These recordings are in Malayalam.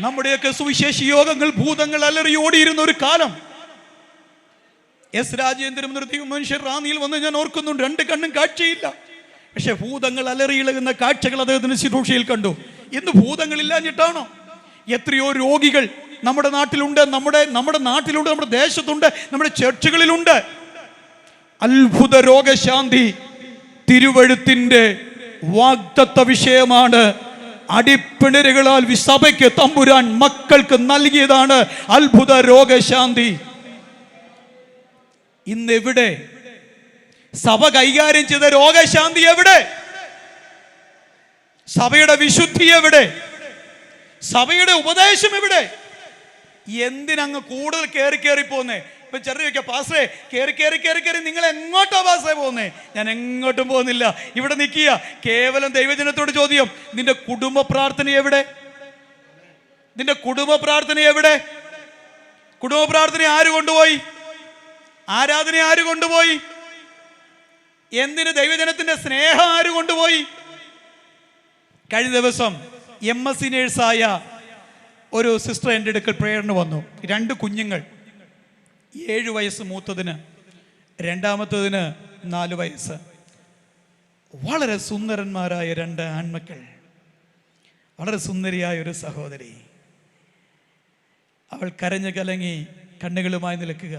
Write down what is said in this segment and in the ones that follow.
നമ്മുടെയൊക്കെ സുവിശേഷ യോഗങ്ങൾ ഭൂതങ്ങൾ അലറി ഓടിയിരുന്ന ഒരു കാലം. എസ് രാജേന്ദ്രൻ നിർത്തി മനുഷ്യർ റാന്നിയിൽ വന്ന് ഞാൻ ഓർക്കുന്നുണ്ട്. 2 കണ്ണും കാഴ്ചയില്ല, പക്ഷെ ഭൂതങ്ങൾ അലറിയിളകുന്ന കാഴ്ചകൾ അദ്ദേഹത്തിന് ശുശ്രൂഷയിൽ കണ്ടു. ഇന്ന് ഭൂതങ്ങളില്ലാഞ്ഞിട്ടാണോ? എത്രയോ രോഗികൾ നമ്മുടെ നാട്ടിലുണ്ട്, നമ്മുടെ നാട്ടിലുണ്ട്, നമ്മുടെ ദേശത്തുണ്ട്, നമ്മുടെ ചർച്ചുകളിലുണ്ട്. അത്ഭുത രോഗശാന്തി തിരുവഴുത്തിന്റെ വാഗ്ദത്ത വിഷയമാണ്. അടിപ്പിണരുകളാൽ സഭയ്ക്ക് തമ്പുരാൻ മക്കൾക്ക് നൽകിയതാണ് അത്ഭുത രോഗശാന്തി. ഇന്നെവിടെ സഭ കൈകാര്യം ചെയ്ത രോഗശാന്തി? എവിടെ? സഭയുടെ വിശുദ്ധി എവിടെ? സഭയുടെ ഉപദേശം എവിടെ? എന്തിനങ്ങ് കൂടുതൽ കയറി പോന്നേ? ഇപ്പൊ ചെറിയ ചോദിക്കാം, പാസ്റ്ററെ കയറി നിങ്ങൾ എങ്ങോട്ടാ പാസ്റ്ററെ പോകുന്നേ? ഞാൻ എങ്ങോട്ടും പോകുന്നില്ല, ഇവിടെ നിൽക്കുക. കേവലം ദൈവജനത്തോട് ചോദ്യം, നിന്റെ കുടുംബ പ്രാർത്ഥന എവിടെ? നിന്റെ കുടുംബ പ്രാർത്ഥന എവിടെ? കുടുംബ പ്രാർത്ഥന ആര് കൊണ്ടുപോയി? ആരാധന ആര് കൊണ്ടുപോയി? എന്തിന് ദൈവജനത്തിന്റെ സ്നേഹം ആര് കൊണ്ടുപോയി? കഴിഞ്ഞ ദിവസം MSc നേഴ്സായ ഒരു സിസ്റ്റർ എൻ്റെ അടുക്കൽ പ്രേയറിന് വന്നു. 2 കുഞ്ഞുങ്ങൾ, 7 വയസ്സ് മൂത്തതിന്, രണ്ടാമത്തതിന് 4 വയസ്സ്. വളരെ സുന്ദരന്മാരായ 2 ആൺമക്കൾ, വളരെ സുന്ദരിയായ ഒരു സഹോദരി. അവൾ കരഞ്ഞു കലങ്ങി കണ്ണുകളുമായി നിൽക്കുക.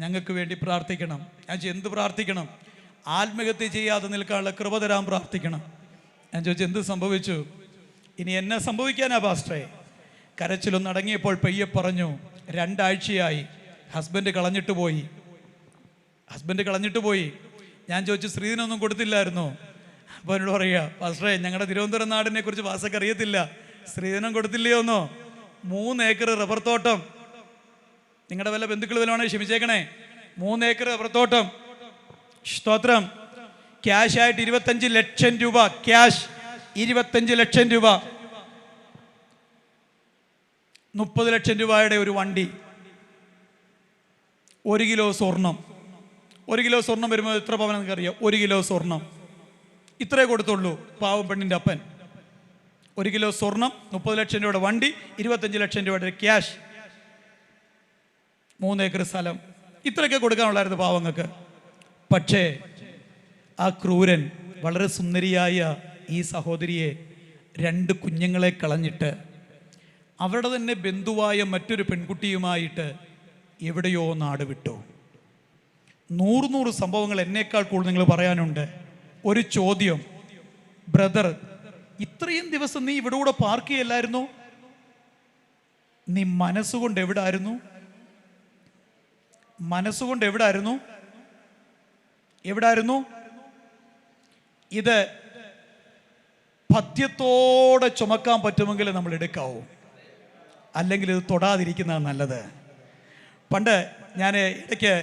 ഞങ്ങൾക്ക് വേണ്ടി പ്രാർത്ഥിക്കണം. ഞാൻ എന്ത് പ്രാർത്ഥിക്കണം? ആത്മഹത്യ ചെയ്യാതെ നിൽക്കാനുള്ള കൃപ തരാൻ പ്രാർത്ഥിക്കണം. ഞാൻ ചോദിച്ചു, എന്ത് സംഭവിച്ചു? ഇനി എന്നെ സംഭവിക്കാനാ പാസ്റ്ററെ? കരച്ചിലൊന്ന് അടങ്ങിയപ്പോൾ പയ്യെ പറഞ്ഞു, 2 ആഴ്ചയായി ഹസ്ബൻഡ് കളഞ്ഞിട്ട് പോയി. ഞാൻ ചോദിച്ചു, സ്ത്രീധനൊന്നും കൊടുത്തില്ലായിരുന്നോ? അപ്പോൾ എന്നോട് പറയുക, പാസ്റ്ററെ ഞങ്ങളുടെ തിരുവനന്തപുരം നാടിനെ കുറിച്ച് വാസക്ക് അറിയത്തില്ല, സ്ത്രീധനം കൊടുത്തില്ലയോന്നോ? 3 ഏക്കർ റബ്ബർ തോട്ടം, നിങ്ങളുടെ വല്ല ബന്ധുക്കൾ വല്ലതാണെങ്കിൽ ക്ഷമിച്ചേക്കണേ. 3 ഏക്കർ റബ്ബർ തോട്ടം, സ്തോത്രം. ക്യാഷായിട്ട് 25 ലക്ഷം രൂപ, ക്യാഷ് 25 ലക്ഷം രൂപ, 30 ലക്ഷം രൂപയുടെ ഒരു വണ്ടി, 1 കിലോ സ്വർണം. 1 കിലോ സ്വർണം വരുമ്പോൾ എത്ര പവൻ നിങ്ങൾക്കറിയാം? 1 കിലോ സ്വർണം ഇത്രേ കൊടുത്തുള്ളൂ പാവം പെണ്ണിൻ്റെ അപ്പൻ. 1 കിലോ സ്വർണം, 30 ലക്ഷം രൂപയുടെ വണ്ടി, 25 ലക്ഷം രൂപയുടെ ക്യാഷ്, 3 ഏക്കർ സ്ഥലം, ഇത്രയൊക്കെ കൊടുക്കാനുള്ളായിരുന്നു പാവങ്ങൾക്ക്. പക്ഷേ ആ ക്രൂരൻ വളരെ സുന്ദരിയായ ഈ സഹോദരിയെ, 2 കുഞ്ഞുങ്ങളെ കളഞ്ഞിട്ട് അവരുടെ തന്നെ ബന്ധുവായ മറ്റൊരു പെൺകുട്ടിയുമായിട്ട് എവിടെയോ നാട് വിട്ടു. 100 സംഭവങ്ങൾ എന്നേക്കാൾ കൂടുതൽ നിങ്ങൾ പറയാനുണ്ട്. ഒരു ചോദ്യം, ബ്രദർ, ഇത്രയും ദിവസം നീ ഇവിടെ കൂടെ പാർക്ക് ചെയ്യല്ലായിരുന്നോ? നീ മനസ്സുകൊണ്ട് എവിടെ ആയിരുന്നു? മനസ്സുകൊണ്ട് എവിടായിരുന്നു? ഇത് പഥ്യത്തോടെ ചുമക്കാൻ പറ്റുമെങ്കിൽ നമ്മൾ എടുക്കാവൂ, അല്ലെങ്കിൽ ഇത് തൊടാതിരിക്കുന്നതാണ് നല്ലത്. പണ്ട് ഞാൻ ഇടയ്ക്ക്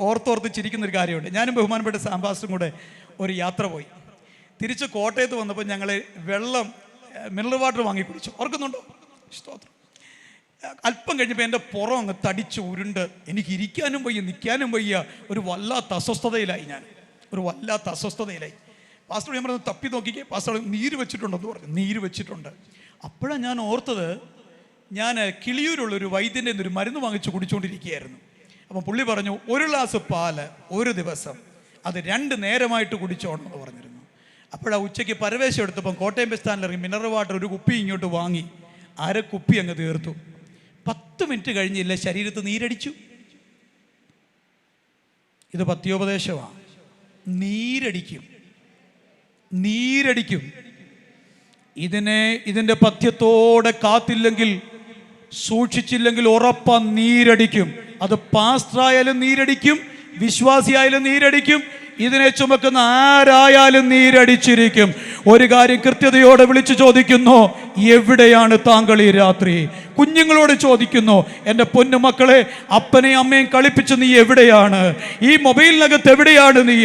ഓർത്തോർത്ത് ചിരിക്കുന്നൊരു കാര്യമുണ്ട്. ഞാനും ബഹുമാനപ്പെട്ട സാംബാസും കൂടെ ഒരു യാത്ര പോയി. തിരിച്ച് കോട്ടയത്ത് വന്നപ്പോൾ ഞങ്ങൾ വെള്ളം, മിനറൽ വാട്ടർ വാങ്ങി കുടിച്ചു. ഓർക്കുന്നുണ്ടോ? സ്തോത്രം. അല്പം കഴിഞ്ഞപ്പോൾ എൻ്റെ പുറം അങ്ങ് തടിച്ച് ഉരുണ്ട്, എനിക്ക് ഇരിക്കാനും വയ്യ, നിൽക്കാനും വയ്യ. ഒരു വല്ലാത്ത അസ്വസ്ഥതയിലായി. പാസ്റ്റർ ഞാൻ പറഞ്ഞു, തപ്പി നോക്കിക്കേ പാസ്റ്റർ നീര് വെച്ചിട്ടുണ്ടെന്ന് പറഞ്ഞു. നീര് വെച്ചിട്ടുണ്ട്. അപ്പോഴാണ് ഞാൻ ഓർത്തത്, ഞാൻ കിളിയൂരുള്ളൊരു വൈദ്യൻ്റെ ഒരു മരുന്ന് വാങ്ങിച്ച് കുടിച്ചുകൊണ്ടിരിക്കുകയായിരുന്നു. അപ്പം പുള്ളി പറഞ്ഞു, 1 ഗ്ലാസ് പാല് ഒരു ദിവസം, അത് 2 നേരമായിട്ട് കുടിച്ചോണം എന്ന് പറഞ്ഞിരുന്നു. അപ്പോഴാ ഉച്ചയ്ക്ക് പരവേശം എടുത്തപ്പം കോട്ടയം ബസ് സ്റ്റാൻഡിൽ ഇറങ്ങി മിനറൽ വാട്ടർ ഒരു കുപ്പി ഇങ്ങോട്ട് വാങ്ങി, 1/2 കുപ്പി അങ്ങ് തീർത്തു. 10 മിനിറ്റ് കഴിഞ്ഞില്ല, ശരീരത്ത് നീരടിച്ചു. ഇത് പത്യോപദേശമാണ്. നീരടിക്കും. ഇതിൻ്റെ പഥ്യത്തോടെ കാത്തില്ലെങ്കിൽ, സൂക്ഷിച്ചില്ലെങ്കിൽ ഉറപ്പാ നീരടിക്കും. അത് പാസ്റ്ററായാലും നീരടിക്കും, വിശ്വാസിയായാലും നീരടിക്കും, ഇതിനെ ചുമക്കുന്ന ആരായാലും നീരടിച്ചിരിക്കും. ഒരു കാര്യം കൃത്യതയോടെ വിളിച്ചു ചോദിക്കുന്നു, എവിടെയാണ് താങ്കൾ ഈ രാത്രി? കുഞ്ഞുങ്ങളോട് ചോദിക്കുന്നു, എൻ്റെ പൊന്നു മക്കളെ, അപ്പനെയും അമ്മയും കളിപ്പിച്ച് നീ എവിടെയാണ്? ഈ മൊബൈലിനകത്ത് എവിടെയാണ് നീ?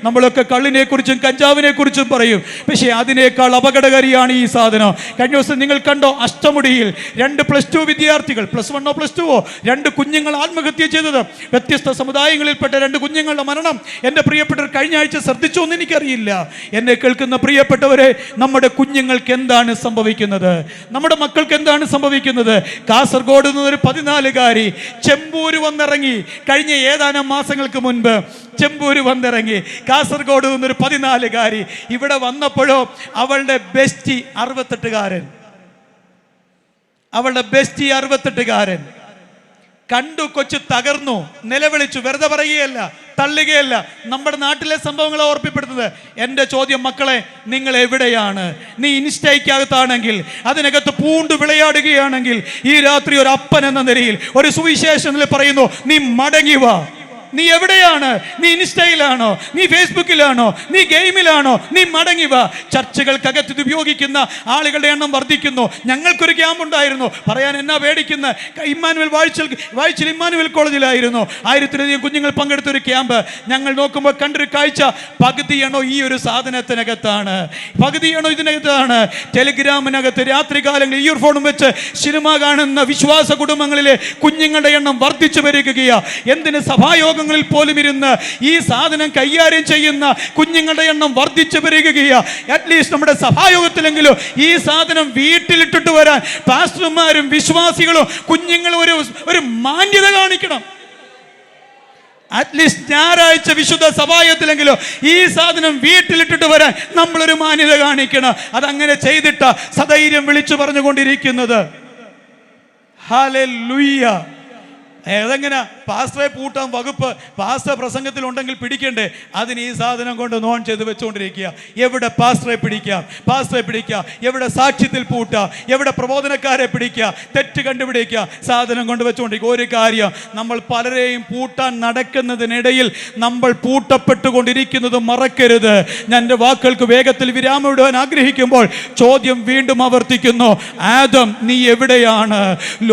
നമ്മളൊക്കെ കള്ളിനെ കുറിച്ചും കഞ്ചാവിനെ കുറിച്ചും പറയും, പക്ഷേ അതിനേക്കാൾ അപകടകാരിയാണ് ഈ സാധനം. കഴിഞ്ഞ ദിവസം നിങ്ങൾ കണ്ടോ, അഷ്ടമുടിയിൽ 2 +2 വിദ്യാർത്ഥികൾ, +1 +2 2 കുഞ്ഞുങ്ങൾ ആത്മഹത്യ ചെയ്തത്. വ്യത്യസ്ത സമുദായങ്ങളിൽപ്പെട്ട 2 കുഞ്ഞുങ്ങളുടെ മരണം എൻ്റെ പ്രിയപ്പെട്ടവർ കഴിഞ്ഞ ആഴ്ച ശ്രദ്ധിച്ചോ എന്ന് എനിക്കറിയില്ല. എന്നെ കേൾക്കുന്ന പ്രിയപ്പെട്ട പ്രിയപ്പെട്ടവരെ, നമ്മുടെ കുഞ്ഞുങ്ങൾക്ക് എന്താണ് സംഭവിക്കുന്നത്? നമ്മുടെ മക്കൾക്ക് എന്താണ് സംഭവിക്കുന്നത്? കാസർഗോഡ് നിന്നൊരു 14-കാരി ചെമ്പൂര് വന്നിറങ്ങി. കഴിഞ്ഞ ഏതാനും മാസങ്ങൾക്ക് മുൻപ് ചെമ്പൂര് വന്നിറങ്ങി. കാസർഗോഡ് നിന്നൊരു 14-കാരി ഇവിടെ വന്നപ്പോഴോ അവളുടെ ബെസ്റ്റി 68-കാരൻ, അവളുടെ ബെസ്റ്റി 68-കാരൻ കണ്ടു. കൊച്ചു തകർന്നു, നിലവിളിച്ചു. വെറുതെ പറയുകയല്ല, തള്ളുകയല്ല, നമ്മുടെ നാട്ടിലെ സംഭവങ്ങളെ ഓർമ്മപ്പെടുത്തുന്നത്. എൻ്റെ ചോദ്യം, മക്കളെ, നിങ്ങൾ എവിടെയാണ്? നീ ഇൻസ്റ്റയ്ക്കകത്താണെങ്കിൽ, അതിനകത്ത് പൂണ്ട് വിളയാടുകയാണെങ്കിൽ, ഈ രാത്രി ഒരു അപ്പൻ എന്ന നിലയിൽ ഒരു സുവിശേഷത്തിൽ പറയുന്നു, നീ മടങ്ങി വാ. നീ എവിടെയാണ്? നീ ഇൻസ്റ്റയിലാണോ? നീ ഫേസ്ബുക്കിലാണോ? നീ ഗെയിമിലാണോ? നീ മടങ്ങി വാ. ചർച്ചകൾക്കകത്ത് ഇത് ഉപയോഗിക്കുന്ന ആളുകളുടെ എണ്ണം വർദ്ധിക്കുന്നു. ഞങ്ങൾക്കൊരു ക്യാമ്പ് ഉണ്ടായിരുന്നു, പറയാൻ എന്നാ പേടിക്കുന്ന. Emmanuel വായിച്ചിൽ Emmanuel കോളേജിലായിരുന്നു. 1000-ലധികം കുഞ്ഞുങ്ങൾ പങ്കെടുത്ത ഒരു ക്യാമ്പ്. ഞങ്ങൾ നോക്കുമ്പോൾ കണ്ടൊരു കാഴ്ച, പകുതിയാണോ ഈ ഒരു സാധനത്തിനകത്താണ്, പകുതിയാണോ ഇതിനകത്താണ്. ടെലിഗ്രാമിനകത്ത് രാത്രികാലങ്ങളിൽ ഇയർഫോണും വെച്ച് സിനിമ കാണുന്ന വിശ്വാസ കുടുംബങ്ങളിലെ കുഞ്ഞുങ്ങളുടെ എണ്ണം വർദ്ധിച്ചു വരികയാണ്. എന്തിന്? സഭായോഗങ്ങളിൽ പോലും ഇരുന്ന് ഈ സാധനം കൈകാര്യം ചെയ്യുന്ന കുഞ്ഞുങ്ങളുടെ എണ്ണം വർദ്ധിച്ചു വരികയാണ്. അറ്റ്ലീസ്റ്റ് നമ്മുടെ സഭായോഗത്തിലെങ്കിലും ഈ സാധനം വീട്ടിലിട്ടിട്ട് വരാൻ പാസ്റ്റർമാരും വിശ്വാസികളും കുഞ്ഞുങ്ങളും ഒരു മാന്യത കാണിക്കണം. അറ്റ്ലീസ്റ്റ് ഞായറാഴ്ച വിശുദ്ധ സഭായോഗത്തിലെങ്കിലും ഈ സാധനം വീട്ടിലിട്ടിട്ട് വരാൻ നമ്മളൊരു മാന്യത കാണിക്കണം. അതങ്ങനെ ചെയ്തിട്ട സധൈര്യം വിളിച്ചു പറഞ്ഞുകൊണ്ടിരിക്കുന്നത്. ഹല്ലേലൂയ. ഏതെങ്ങനെ പാസ്റ്ററെ പൂട്ടാൻ വകുപ്പ് പാസ്റ്റർ പ്രസംഗത്തിലുണ്ടെങ്കിൽ പിടിക്കണ്ടേ? അതിന് ഈ സാധനം കൊണ്ട് നോൺ ചെയ്ത് വെച്ചുകൊണ്ടിരിക്കുക. എവിടെ പാസ്റ്ററെ പിടിക്കാം, പാസ്റ്ററെ പിടിക്കുക, എവിടെ സാക്ഷ്യത്തിൽ പൂട്ടുക, എവിടെ പ്രബോധനക്കാരെ പിടിക്കുക, തെറ്റ് കണ്ടുപിടിക്കുക, സാധനം കൊണ്ട് വെച്ചുകൊണ്ടിരിക്കുക. ഒരു കാര്യം, നമ്മൾ പലരെയും പൂട്ടാൻ നടക്കുന്നതിനിടയിൽ നമ്മൾ പൂട്ടപ്പെട്ടുകൊണ്ടിരിക്കുന്നത് മറക്കരുത്. ഞാൻ എൻ്റെ വാക്കുകൾക്ക് വേഗത്തിൽ വിരാമം ഇടുവാൻ ആഗ്രഹിക്കുമ്പോൾ ചോദ്യം വീണ്ടും ആവർത്തിക്കുന്നു, ആദം, നീ എവിടെയാണ്?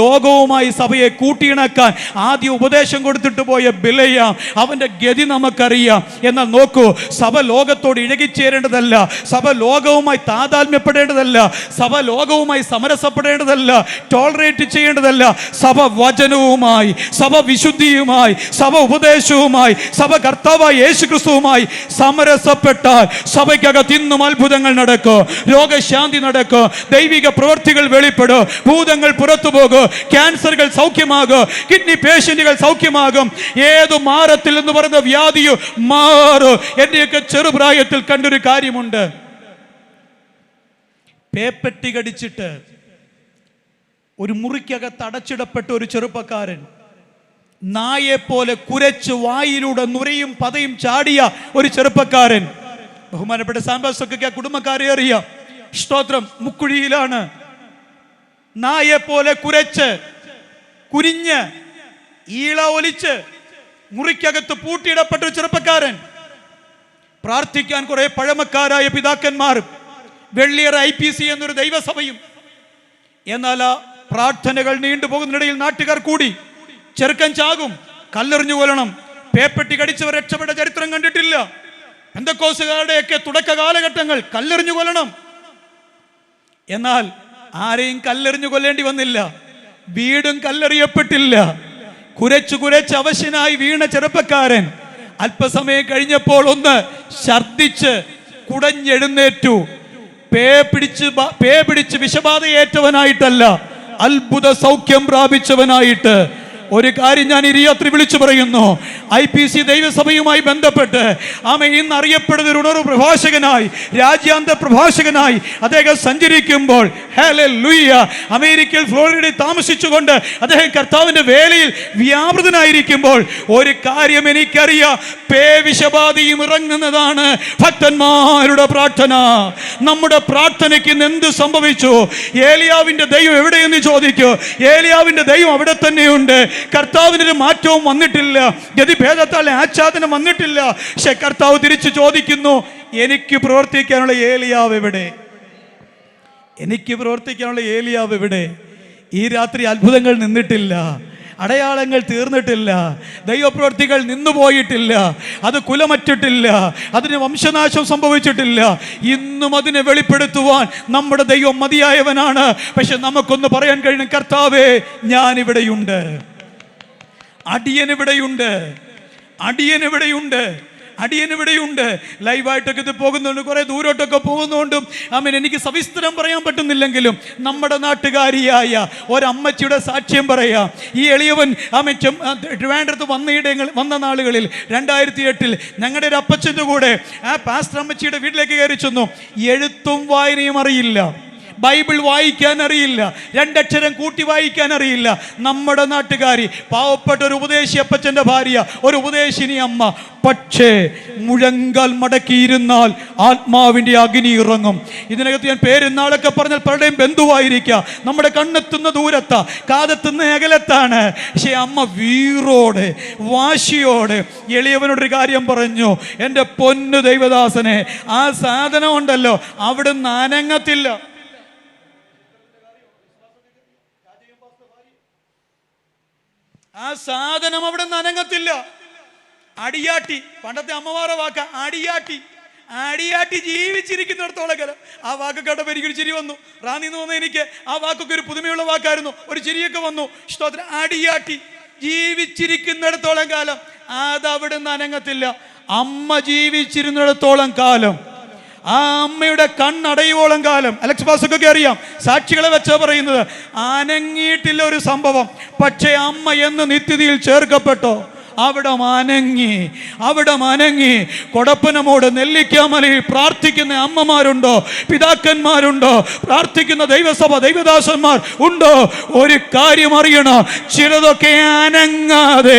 ലോകവുമായി സഭയെ കൂട്ടിയിണക്കാൻ ആദ്യ ഉപദേശം കൊടുത്തിട്ട് പോയ ബിലയാം, അവൻ്റെ ഗതി നമുക്കറിയാം. എന്നാൽ നോക്കൂ, സഭ ലോകത്തോട് ഇഴകിച്ചേരേണ്ടതല്ല, സഭ ലോകവുമായി താതാത്മ്യപ്പെടേണ്ടതല്ല, സഭ ലോകവുമായി സമരസപ്പെടേണ്ടതല്ല, ടോളറേറ്റ് ചെയ്യേണ്ടതല്ല. സഭ വചനവുമായി, സഭ വിശുദ്ധിയുമായി, സഭ ഉപദേശവുമായി, സഭ കർത്താവായ യേശുക്രിസ്തുവുമായി സമരസപ്പെട്ടാൽ സഭയ്ക്കകത്ത് ഇന്നും അത്ഭുതങ്ങൾ നടക്കും, രോഗശാന്തി നടക്കും, ദൈവിക പ്രവൃത്തികൾ വെളിപ്പെടും, ഭൂതങ്ങൾ പുറത്തു പോകും, ക്യാൻസറുകൾ സൗഖ്യമാകും, കിഡ്നി പേഷ്യന്റുകൾ സൗഖ്യമാകും, ഏതു മാറത്തിൽ എന്ന് പറയുന്ന വ്യാധിയും മാറും. എന്റെയൊക്കെ ചെറുപ്രായത്തിൽ കണ്ടൊരു കാര്യമുണ്ട്. പേപ്പട്ടി കടിച്ചിട്ട് ഒരു മുറിക്കകത്ത് അടച്ചിടപ്പെട്ട ഒരു ചെറുപ്പക്കാരൻ നായെ പോലെ കുരച്ച് വായിലൂടെ നുരയും പതയും ചാടിയ ഒരു ചെറുപ്പക്കാരൻ. ബഹുമാനപ്പെട്ട സാംബാസൊക്കെ കുടുംബക്കാരെ അറിയാം. സ്തോത്രം. മുക്കുഴിയിലാണ്. നായെ പോലെ കുരച്ച് കുരിഞ്ഞ് ഈള ഒലിച്ച് മുറിക്കകത്ത് പൂട്ടിയിടപ്പെട്ട ഒരു ചെറുപ്പക്കാരൻ. പ്രാർത്ഥിക്കാൻ കുറെ പഴമക്കാരായ പിതാക്കന്മാരും വെള്ളിയറ IPC എന്നൊരു ദൈവസഭയും. എന്നാൽ ആ പ്രാർത്ഥനകൾ നീണ്ടുപോകുന്നതിനിടയിൽ നാട്ടുകാർ കൂടി ചെറുക്കൻ ചാകും, കല്ലെറിഞ്ഞു കൊല്ലണം. പേപ്പട്ടി കടിച്ചവർ രക്ഷപ്പെട്ട ചരിത്രം കണ്ടിട്ടില്ല. പെന്തക്കോസുകാരുടെയൊക്കെ തുടക്ക കാലഘട്ടങ്ങൾ കല്ലെറിഞ്ഞു കൊല്ലണം. എന്നാൽ ആരെയും കല്ലെറിഞ്ഞു കൊല്ലേണ്ടി വന്നില്ല, വീടും കല്ലെറിയപ്പെട്ടില്ല. കുരച്ചു കുരച്ച് അവശനായി വീണ ചെറുപ്പക്കാരൻ അല്പസമയം കഴിഞ്ഞപ്പോൾ ഒന്ന് ഛർദിച്ച് കുടഞ്ഞെഴുന്നേറ്റു. പേ പിടിച്ച് വിഷബാധയേറ്റവനായിട്ടല്ല, അത്ഭുത സൗഖ്യം പ്രാപിച്ചവനായിട്ട്. ഒരു കാര്യം ഞാൻ ഈ രാത്രി വിളിച്ചു പറയുന്നു, IPC ദൈവസഭയുമായി ബന്ധപ്പെട്ട് ഇന്ന് അറിയപ്പെടുന്ന ഒരു ഉണർവ് പ്രഭാഷകനായി, രാജ്യാന്തര പ്രഭാഷകനായി അദ്ദേഹം സഞ്ചരിക്കുമ്പോൾ, ഹല്ലേലൂയ, അമേരിക്കയിൽ ഫ്ലോറിഡയിൽ താമസിച്ചുകൊണ്ട് അദ്ദേഹം കർത്താവിന്റെ വേലയിൽ വ്യാപൃതനായിരിക്കുമ്പോൾ ഒരു കാര്യം എനിക്കറിയാം, വിഷബാധയും ഇറങ്ങുന്നതാണ് ഭക്തന്മാരുടെ പ്രാർത്ഥന. നമ്മുടെ പ്രാർത്ഥനയ്ക്ക് ഇന്ന് എന്ത് സംഭവിച്ചു? ഏലിയാവിന്റെ ദൈവം എവിടെയെന്ന് ചോദിക്കൂ. ഏലിയാവിന്റെ ദൈവം അവിടെ തന്നെയുണ്ട്. കർത്താവിനൊരു മാറ്റവും വന്നിട്ടില്ല, ഗതിഭേദത്താൽ ആച്ഛാദനം വന്നിട്ടില്ല. പക്ഷെ കർത്താവ് തിരിച്ചു ചോദിക്കുന്നു, എനിക്ക് പ്രവർത്തിക്കാനുള്ള ഏലിയാവ് എവിടെ? എനിക്ക് പ്രവർത്തിക്കാനുള്ള ഏലിയാവ് എവിടെ? ഈ രാത്രി അത്ഭുതങ്ങൾ നിന്നിട്ടില്ല, അടയാളങ്ങൾ തീർന്നിട്ടില്ല, ദൈവപ്രവൃത്തികൾ നിന്നുപോയിട്ടില്ല, അത് കുലമറ്റിട്ടില്ല, അതിന് വംശനാശം സംഭവിച്ചിട്ടില്ല. ഇന്നും അതിനെ വെളിപ്പെടുത്തുവാൻ നമ്മുടെ ദൈവം മതിയായവനാണ്. പക്ഷെ നമുക്കൊന്ന് പറയാൻ കഴിയണം, കർത്താവേ, ഞാനിവിടെയുണ്ട്, അടിയനിവിടെയുണ്ട്, അടിയനിവിടെയുണ്ട്. അടിയൻ ഇവിടെയുണ്ട്. ലൈവായിട്ടൊക്കെ ഇത് പോകുന്നുണ്ട്, കുറേ ദൂരോട്ടൊക്കെ പോകുന്നുകൊണ്ടും ആമേൻ എനിക്ക് സവിസ്തരം പറയാൻ പറ്റുന്നില്ലെങ്കിലും നമ്മുടെ നാട്ടുകാരിയായ ഒരമ്മച്ചിയുടെ സാക്ഷ്യം പറയാം. ഈ എളിയവൻ ആമേൻ ട്രിവാൻഡ്രത്ത് വന്ന നാളുകളിൽ 2008 ഞങ്ങളുടെ ഒരു അപ്പച്ചൻ്റെ കൂടെ ആ പാസ്റ്റർ അമ്മച്ചിയുടെ വീട്ടിലേക്ക് കയറി ചെന്നു. എഴുത്തും വായനയും അറിയില്ല, ബൈബിൾ വായിക്കാൻ അറിയില്ല, 2 അക്ഷരം കൂട്ടി വായിക്കാൻ അറിയില്ല. നമ്മുടെ നാട്ടുകാരി, പാവപ്പെട്ട ഒരു ഉപദേശി അപ്പച്ചൻ്റെ ഭാര്യ, ഒരു ഉപദേശിനി അമ്മ. പക്ഷേ മുഴങ്കാൽ മടക്കിയിരുന്നാൽ ആത്മാവിൻ്റെ അഗ്നി ഇറങ്ങും. ഇതിനകത്ത് ഞാൻ പേരുന്നാളൊക്കെ പറഞ്ഞാൽ പലരുടെയും ബന്ധുവായിരിക്കുക, നമ്മുടെ കണ്ണെത്തുന്ന ദൂരത്താ, കാതെത്തുന്ന അകലത്താണ്. പക്ഷേ അമ്മ വീറോടെ വാശിയോടെ എളിയവനോടൊരു കാര്യം പറഞ്ഞു, എൻ്റെ പൊന്നു ദൈവദാസനെ, ആ സാധനം ഉണ്ടല്ലോ അവിടുന്ന് അനങ്ങത്തില്ല. ആ സാധനം അവിടെ നിന്ന് അനങ്ങത്തില്ല. അടിയാട്ടി, പണ്ടത്തെ അമ്മമാരുടെ വാക്ക അടിയാട്ടി. അടിയാട്ടി ജീവിച്ചിരിക്കുന്നിടത്തോളം കാലം. ആ വാക്ക് കേട്ടപ്പോൾ എനിക്കൊരു ചിരി വന്നു. റാന്നിന്ന് വന്ന എനിക്ക് ആ വാക്കൊക്കെ ഒരു പുതുമയുള്ള വാക്കായിരുന്നു, ഒരു ചിരിയൊക്കെ വന്നു. സ്തോത്രം. അടിയാട്ടി ജീവിച്ചിരിക്കുന്നിടത്തോളം കാലം അതവിടെ നിന്ന് അനങ്ങത്തില്ല. അമ്മ ജീവിച്ചിരുന്നിടത്തോളം കാലം, ആ അമ്മയുടെ കണ്ണടയുവോളം കാലം, അലക്സ് പാസ്റ്റർക്കൊക്കെ അറിയാം, സാക്ഷികളെ വെച്ചാ പറയുന്നത്, അനങ്ങിയിട്ടില്ല ഒരു സംഭവം. പക്ഷേ അമ്മ എന്ന് നിത്യതയിൽ ചേർക്കപ്പെട്ടോ അവിടെ അനങ്ങി. കൊടപ്പനമോട് നെല്ലിക്കാമലയിൽ പ്രാർത്ഥിക്കുന്ന അമ്മമാരുണ്ടോ, പിതാക്കന്മാരുണ്ടോ, പ്രാർത്ഥിക്കുന്ന ദൈവസഭ ദൈവദാസന്മാർ ഉണ്ടോ? ഒരു കാര്യം അറിയണം, ചിലതൊക്കെ അനങ്ങാതെ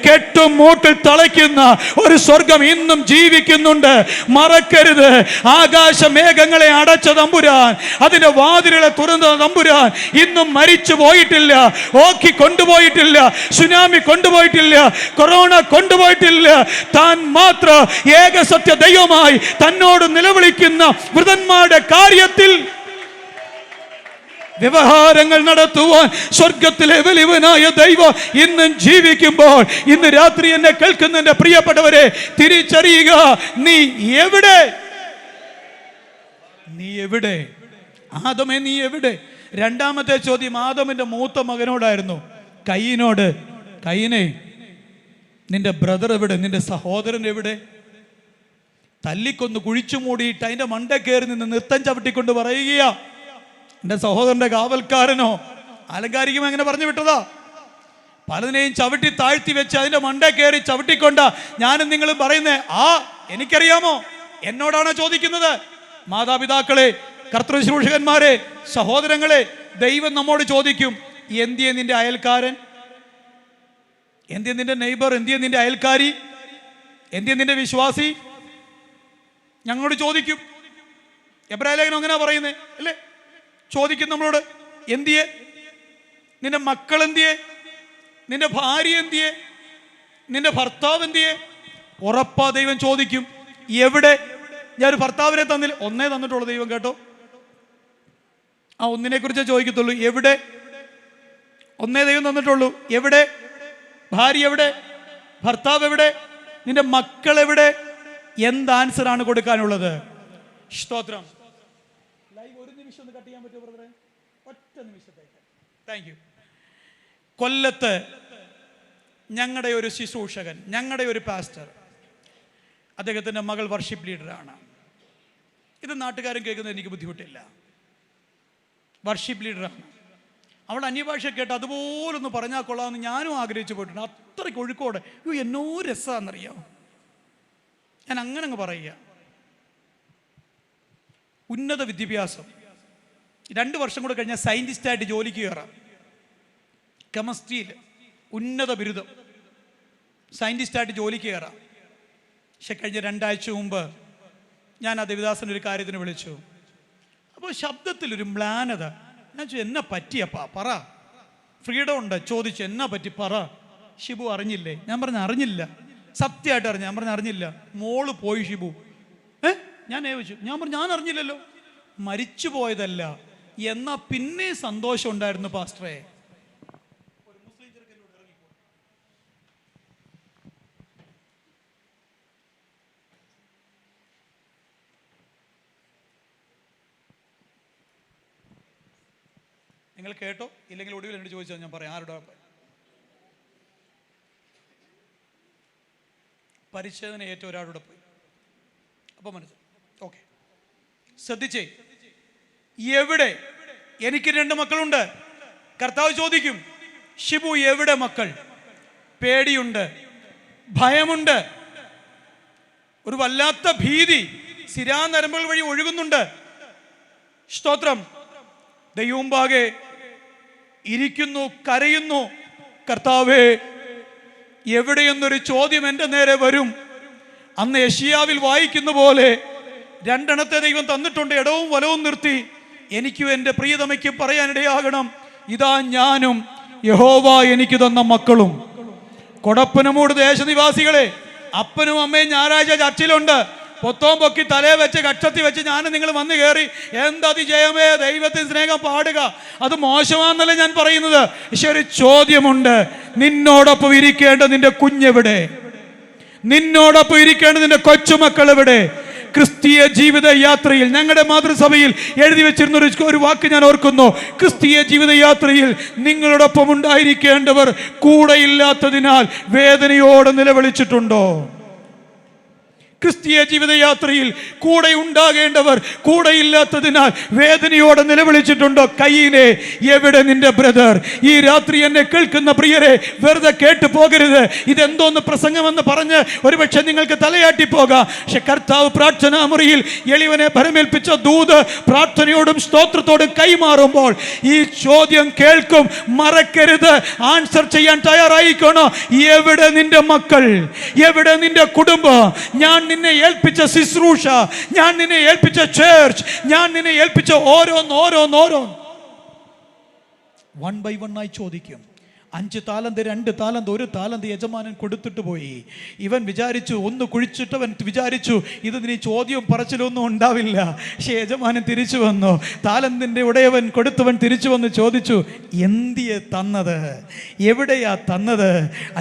കെട്ടും മൂട്ടിൽ തളയ്ക്കുന്ന ഒരു സ്വർഗം ഇന്നും ജീവിക്കുന്നുണ്ട്. മറക്കരുത്, ആകാശ മേഘങ്ങളെ അടച്ച തമ്പുരാൻ, അതിന്റെ വാതിലുകളെ തുറന്ന തമ്പുരാൻ ഇന്നും മരിച്ചു പോയിട്ടില്ല, ഓക്കി കൊണ്ടുപോയിട്ടില്ല, സുനാമി കൊണ്ടുപോയിട്ടില്ല, കൊറോണ കൊണ്ടുപോയിട്ടില്ല. താൻ മാത്രം ഏകസത്യ ദൈവമായി തന്നോട് നിലവിളിക്കുന്ന വൃതന്മാരുടെ കാര്യത്തിൽ വ്യവഹാരങ്ങൾ നടത്തുവാൻ സ്വർഗത്തിലെ വലിയവനായ ദൈവം ഇന്നും ജീവിക്കുമ്പോൾ, ഇന്ന് രാത്രി എന്നെ കേൾക്കുന്ന എന്റെ പ്രിയപ്പെട്ടവരെ, തിരിച്ചറിയുക, നീ എവിടെ? ആദമേ നീ എവിടെ? രണ്ടാമത്തെ ചോദ്യം ആദമിന്റെ മൂത്ത മകനോടായിരുന്നു, കയീനെ നിന്റെ ബ്രദർ എവിടെ? നിന്റെ സഹോദരൻ എവിടെ? തല്ലിക്കൊന്ന് കുഴിച്ചു മൂടിയിട്ട് അതിന്റെ മണ്ട കയറി നിന്ന് നൃത്തം ചവിട്ടിക്കൊണ്ട് പറയുക, എൻ്റെ സഹോദരന്റെ കാവൽക്കാരനോ അലങ്കാരിക്കും അങ്ങനെ പറഞ്ഞു വിട്ടതാ. പലതിനെയും ചവിട്ടി താഴ്ത്തി വെച്ച് അതിന്റെ മണ്ട കയറി ചവിട്ടിക്കൊണ്ട ഞാനും നിങ്ങളും പറയുന്നേ. എനിക്കറിയാമോ, എന്നോടാണോ ചോദിക്കുന്നത്? മാതാപിതാക്കളെ, കർത്തൃശുശ്രൂഷകന്മാരെ, സഹോദരങ്ങളെ, ദൈവം നമ്മോട് ചോദിക്കും, എന്തിയെ നിന്റെ അയൽക്കാരൻ, എന്തിയെ നിന്റെ നെയ്ബർ, എന്തിയെ നിന്റെ അയൽക്കാരി, എന്തിയെ നിന്റെ വിശ്വാസി? ഞങ്ങളോട് ചോദിക്കും. എബ്രായ ലേഖനം അങ്ങനെ പറയുന്നേ അല്ലേ? ചോദിക്കും നമ്മളോട്, എന്തിയെ നിന്റെ മക്കൾ, എന്തിയെ നിന്റെ ഭാര്യ, എന്തിയെ നിന്റെ ഭർത്താവ്, എന്തിയെ? ഉറപ്പാ ദൈവം ചോദിക്കും. എവിടെ? ഞാനൊരു ഭർത്താവിനെ തന്നില്ല, ഒന്നേ തന്നിട്ടുള്ളൂ ദൈവം, കേട്ടോ. ആ ഒന്നിനെ കുറിച്ചേ ചോദിക്കത്തുള്ളൂ. എവിടെ? ഒന്നേ ദൈവം തന്നിട്ടുള്ളൂ. എവിടെ? ഭാര്യ എവിടെ? ഭർത്താവ് എവിടെ? നിന്റെ മക്കൾ എവിടെ? എന്ത് ആൻസറാണ് കൊടുക്കാനുള്ളത്? സ്തോത്രം. ലൈവ് ഒരു നിമിഷം ഒന്ന് കട്ട് ചെയ്യാൻ പറ്റുമോ ബ്രദറെ? ഒറ്റ നിമിഷത്തേക്ക്. Thank you. കൊല്ലത്ത് ഞങ്ങളുടെ ഒരു ശുശ്രൂഷകൻ, ഞങ്ങളുടെ ഒരു പാസ്റ്റർ, അദ്ദേഹത്തിൻ്റെ മകൾ വർഷിപ്പ് ലീഡറാണ്. ഇത് നാട്ടുകാരും കേൾക്കുന്നത് എനിക്ക് ബുദ്ധിമുട്ടില്ല. വർഷിപ്പ് ലീഡറാണ്. അവൾ അന്യഭാഷ കേട്ട് അതുപോലൊന്ന് പറഞ്ഞാൽ കൊള്ളാമെന്ന് ഞാനും ആഗ്രഹിച്ചു പോയിട്ടുണ്ട്. അത്രയ്ക്ക് ഒഴുക്കോടെ. എന്നോ രസമാണെന്നറിയാം. ഞാൻ അങ്ങനെ അങ്ങ് പറയുക. ഉന്നത വിദ്യാഭ്യാസം, 2 വർഷം കൂടെ കഴിഞ്ഞാൽ സയൻറ്റിസ്റ്റായിട്ട് ജോലിക്ക് കയറാം. കെമിസ്ട്രിയിൽ ഉന്നത ബിരുദം, സയൻറ്റിസ്റ്റായിട്ട് ജോലിക്ക് കയറാം. പക്ഷെ കഴിഞ്ഞ 2 ആഴ്ച മുമ്പ് ഞാൻ ആ ദേവദാസൻ്റെ ഒരു കാര്യത്തിന് വിളിച്ചു. അപ്പോൾ ശബ്ദത്തിലൊരു മ്ലാനത. ഞാൻ ചോദിച്ചു, എന്നാ പറ്റിയപ്പാ പറ. ഫ്രീഡം ഉണ്ട്. ചോദിച്ചു, എന്നാ പറ്റി പറ. ഷിബു അറിഞ്ഞില്ലേ? ഞാൻ പറഞ്ഞു അറിഞ്ഞില്ല. സത്യമായിട്ട് അറിഞ്ഞു. ഞാൻ പറഞ്ഞു അറിഞ്ഞില്ല. മോള് പോയി ഷിബു. ഞാൻ ചോദിച്ചു, ഞാൻ പറഞ്ഞു ഞാൻ അറിഞ്ഞില്ലല്ലോ. മരിച്ചു പോയതല്ല, എന്നാ പിന്നെ സന്തോഷം ഉണ്ടായിരുന്നു പാസ്റ്ററെ. നിങ്ങൾ കേട്ടോ? ഇല്ലെങ്കിൽ ഒടുവിൽ എന്നോട് ചോദിച്ചാൽ ഞാൻ പറയാം ആരുടെ. പരിച്ഛേദന ഏറ്റ ഒരാളുടെ പോയി. അപ്പം മനസ്സിലായി. ഓക്കെ, ശ്രദ്ധിച്ചേ. എവിടെ? എനിക്ക് 2 മക്കളുണ്ട്. കർത്താവ് ചോദിക്കും, ഷിബു എവിടെ മക്കൾ? പേടിയുണ്ട്, ഭയമുണ്ട്, ഒരു വല്ലാത്ത ഭീതി സിരാനരമ്പുകൾ വഴി ഒഴുകുന്നുണ്ട്. സ്തോത്രം. ദൈവമുമ്പാകെ ഇരിക്കുന്നു, കരയുന്നു. കർത്താവേ എവിടെയെന്നൊരു ചോദ്യം എൻ്റെ നേരെ വരും. അന്ന് യെശയ്യാവിൽ വായിക്കുന്ന പോലെ 2 എണ്ണത്തെ ദൈവം തന്നിട്ടുണ്ട്. ഇടവും വലവും നിർത്തി എനിക്കും എൻ്റെ പ്രിയതമയ്ക്കും പറയാനിടയാകണം, ഇതാ ഞാനും യഹോവ എനിക്ക് തന്ന മക്കളും. കൊടപ്പനമൂട് ദേശനിവാസികളെ, അപ്പനും അമ്മയും ഞായറാഴ്ച ചർച്ചിലുണ്ട്. പൊത്തോം പൊക്കി തലേ വെച്ച് കക്ഷത്തി വെച്ച് ഞാനും നിങ്ങൾ വന്നു കയറി എന്തതിജയമേ ദൈവത്തിന് സ്നേഹം പാടുക, അത് മോശമാണെന്നല്ല ഞാൻ പറയുന്നത്. പക്ഷെ ഒരു ചോദ്യമുണ്ട്, നിന്നോടൊപ്പം ഇരിക്കേണ്ട നിന്റെ കുഞ്ഞെവിടെ? നിന്നോടൊപ്പം ഇരിക്കേണ്ട നിന്റെ കൊച്ചുമക്കൾ എവിടെ? ക്രിസ്തീയ ജീവിത യാത്രയിൽ ഞങ്ങളുടെ മാതൃസഭയിൽ എഴുതി വെച്ചിരുന്ന ഒരു വാക്ക് ഞാൻ ഓർക്കുന്നു. ക്രിസ്തീയ ജീവിത യാത്രയിൽ നിങ്ങളോടൊപ്പം ഉണ്ടായിരിക്കേണ്ടവർ കൂടെയില്ലാത്തതിനാൽ വേദനയോടെ നിലവിളിച്ചിട്ടുണ്ടോ? ക്രിസ്തീയ ജീവിതയാത്രയിൽ കൂടെ ഉണ്ടാകേണ്ടവർ കൂടെയില്ലാത്തതിനാൽ വേദനയോടെ നിലവിളിച്ചിട്ടുണ്ടോ? കയ്യിനെ എവിടെ നിന്റെ ബ്രദർ? ഈ രാത്രി എന്നെ കേൾക്കുന്ന പ്രിയരെ, വെറുതെ കേട്ടു പോകരുത്. ഇതെന്തോന്ന് പ്രസംഗമെന്ന് പറഞ്ഞ് ഒരുപക്ഷെ നിങ്ങൾക്ക് തലയാട്ടി പോകാം. പക്ഷെ കർത്താവ് പ്രാർത്ഥനാ മുറിയിൽ എളിവനെ ഭരമേൽപ്പിച്ച ദൂത് പ്രാർത്ഥനയോടും സ്തോത്രത്തോടും കൈമാറുമ്പോൾ ഈ ചോദ്യം കേൾക്കും. മറക്കരുത്, ആൻസർ ചെയ്യാൻ തയ്യാറായിക്കോണോ. എവിടെ നിന്റെ മക്കൾ? എവിടെ നിന്റെ കുടുംബം? ഞാൻ നിന്നെ ഏൽപ്പിച്ച ശുശ്രൂഷ, ഞാൻ നിന്നെ ഏൽപ്പിച്ച ചേർച്ച്, ഞാൻ നിന്നെ ഏൽപ്പിച്ച ഓരോന്ന് 1 by 1 ആയി ചോദിക്കും. 5 താലന്ത് 2 താലന്ത് 1 താലന്ത് യജമാനൻ കൊടുത്തിട്ട് പോയി. ഇവൻ വിചാരിച്ചു, ഒന്ന് കുഴിച്ചിട്ടവൻ വിചാരിച്ചു ഇത് നീ ചോദ്യവും പറച്ചിലൊന്നും ഉണ്ടാവില്ല. പക്ഷെ യജമാനൻ തിരിച്ചു വന്നു. താലന്തിൻ്റെ ഉടയവൻ കൊടുത്തവൻ തിരിച്ചു വന്ന് ചോദിച്ചു, എന്തിയെ തന്നത്? എവിടെയാ തന്നത്?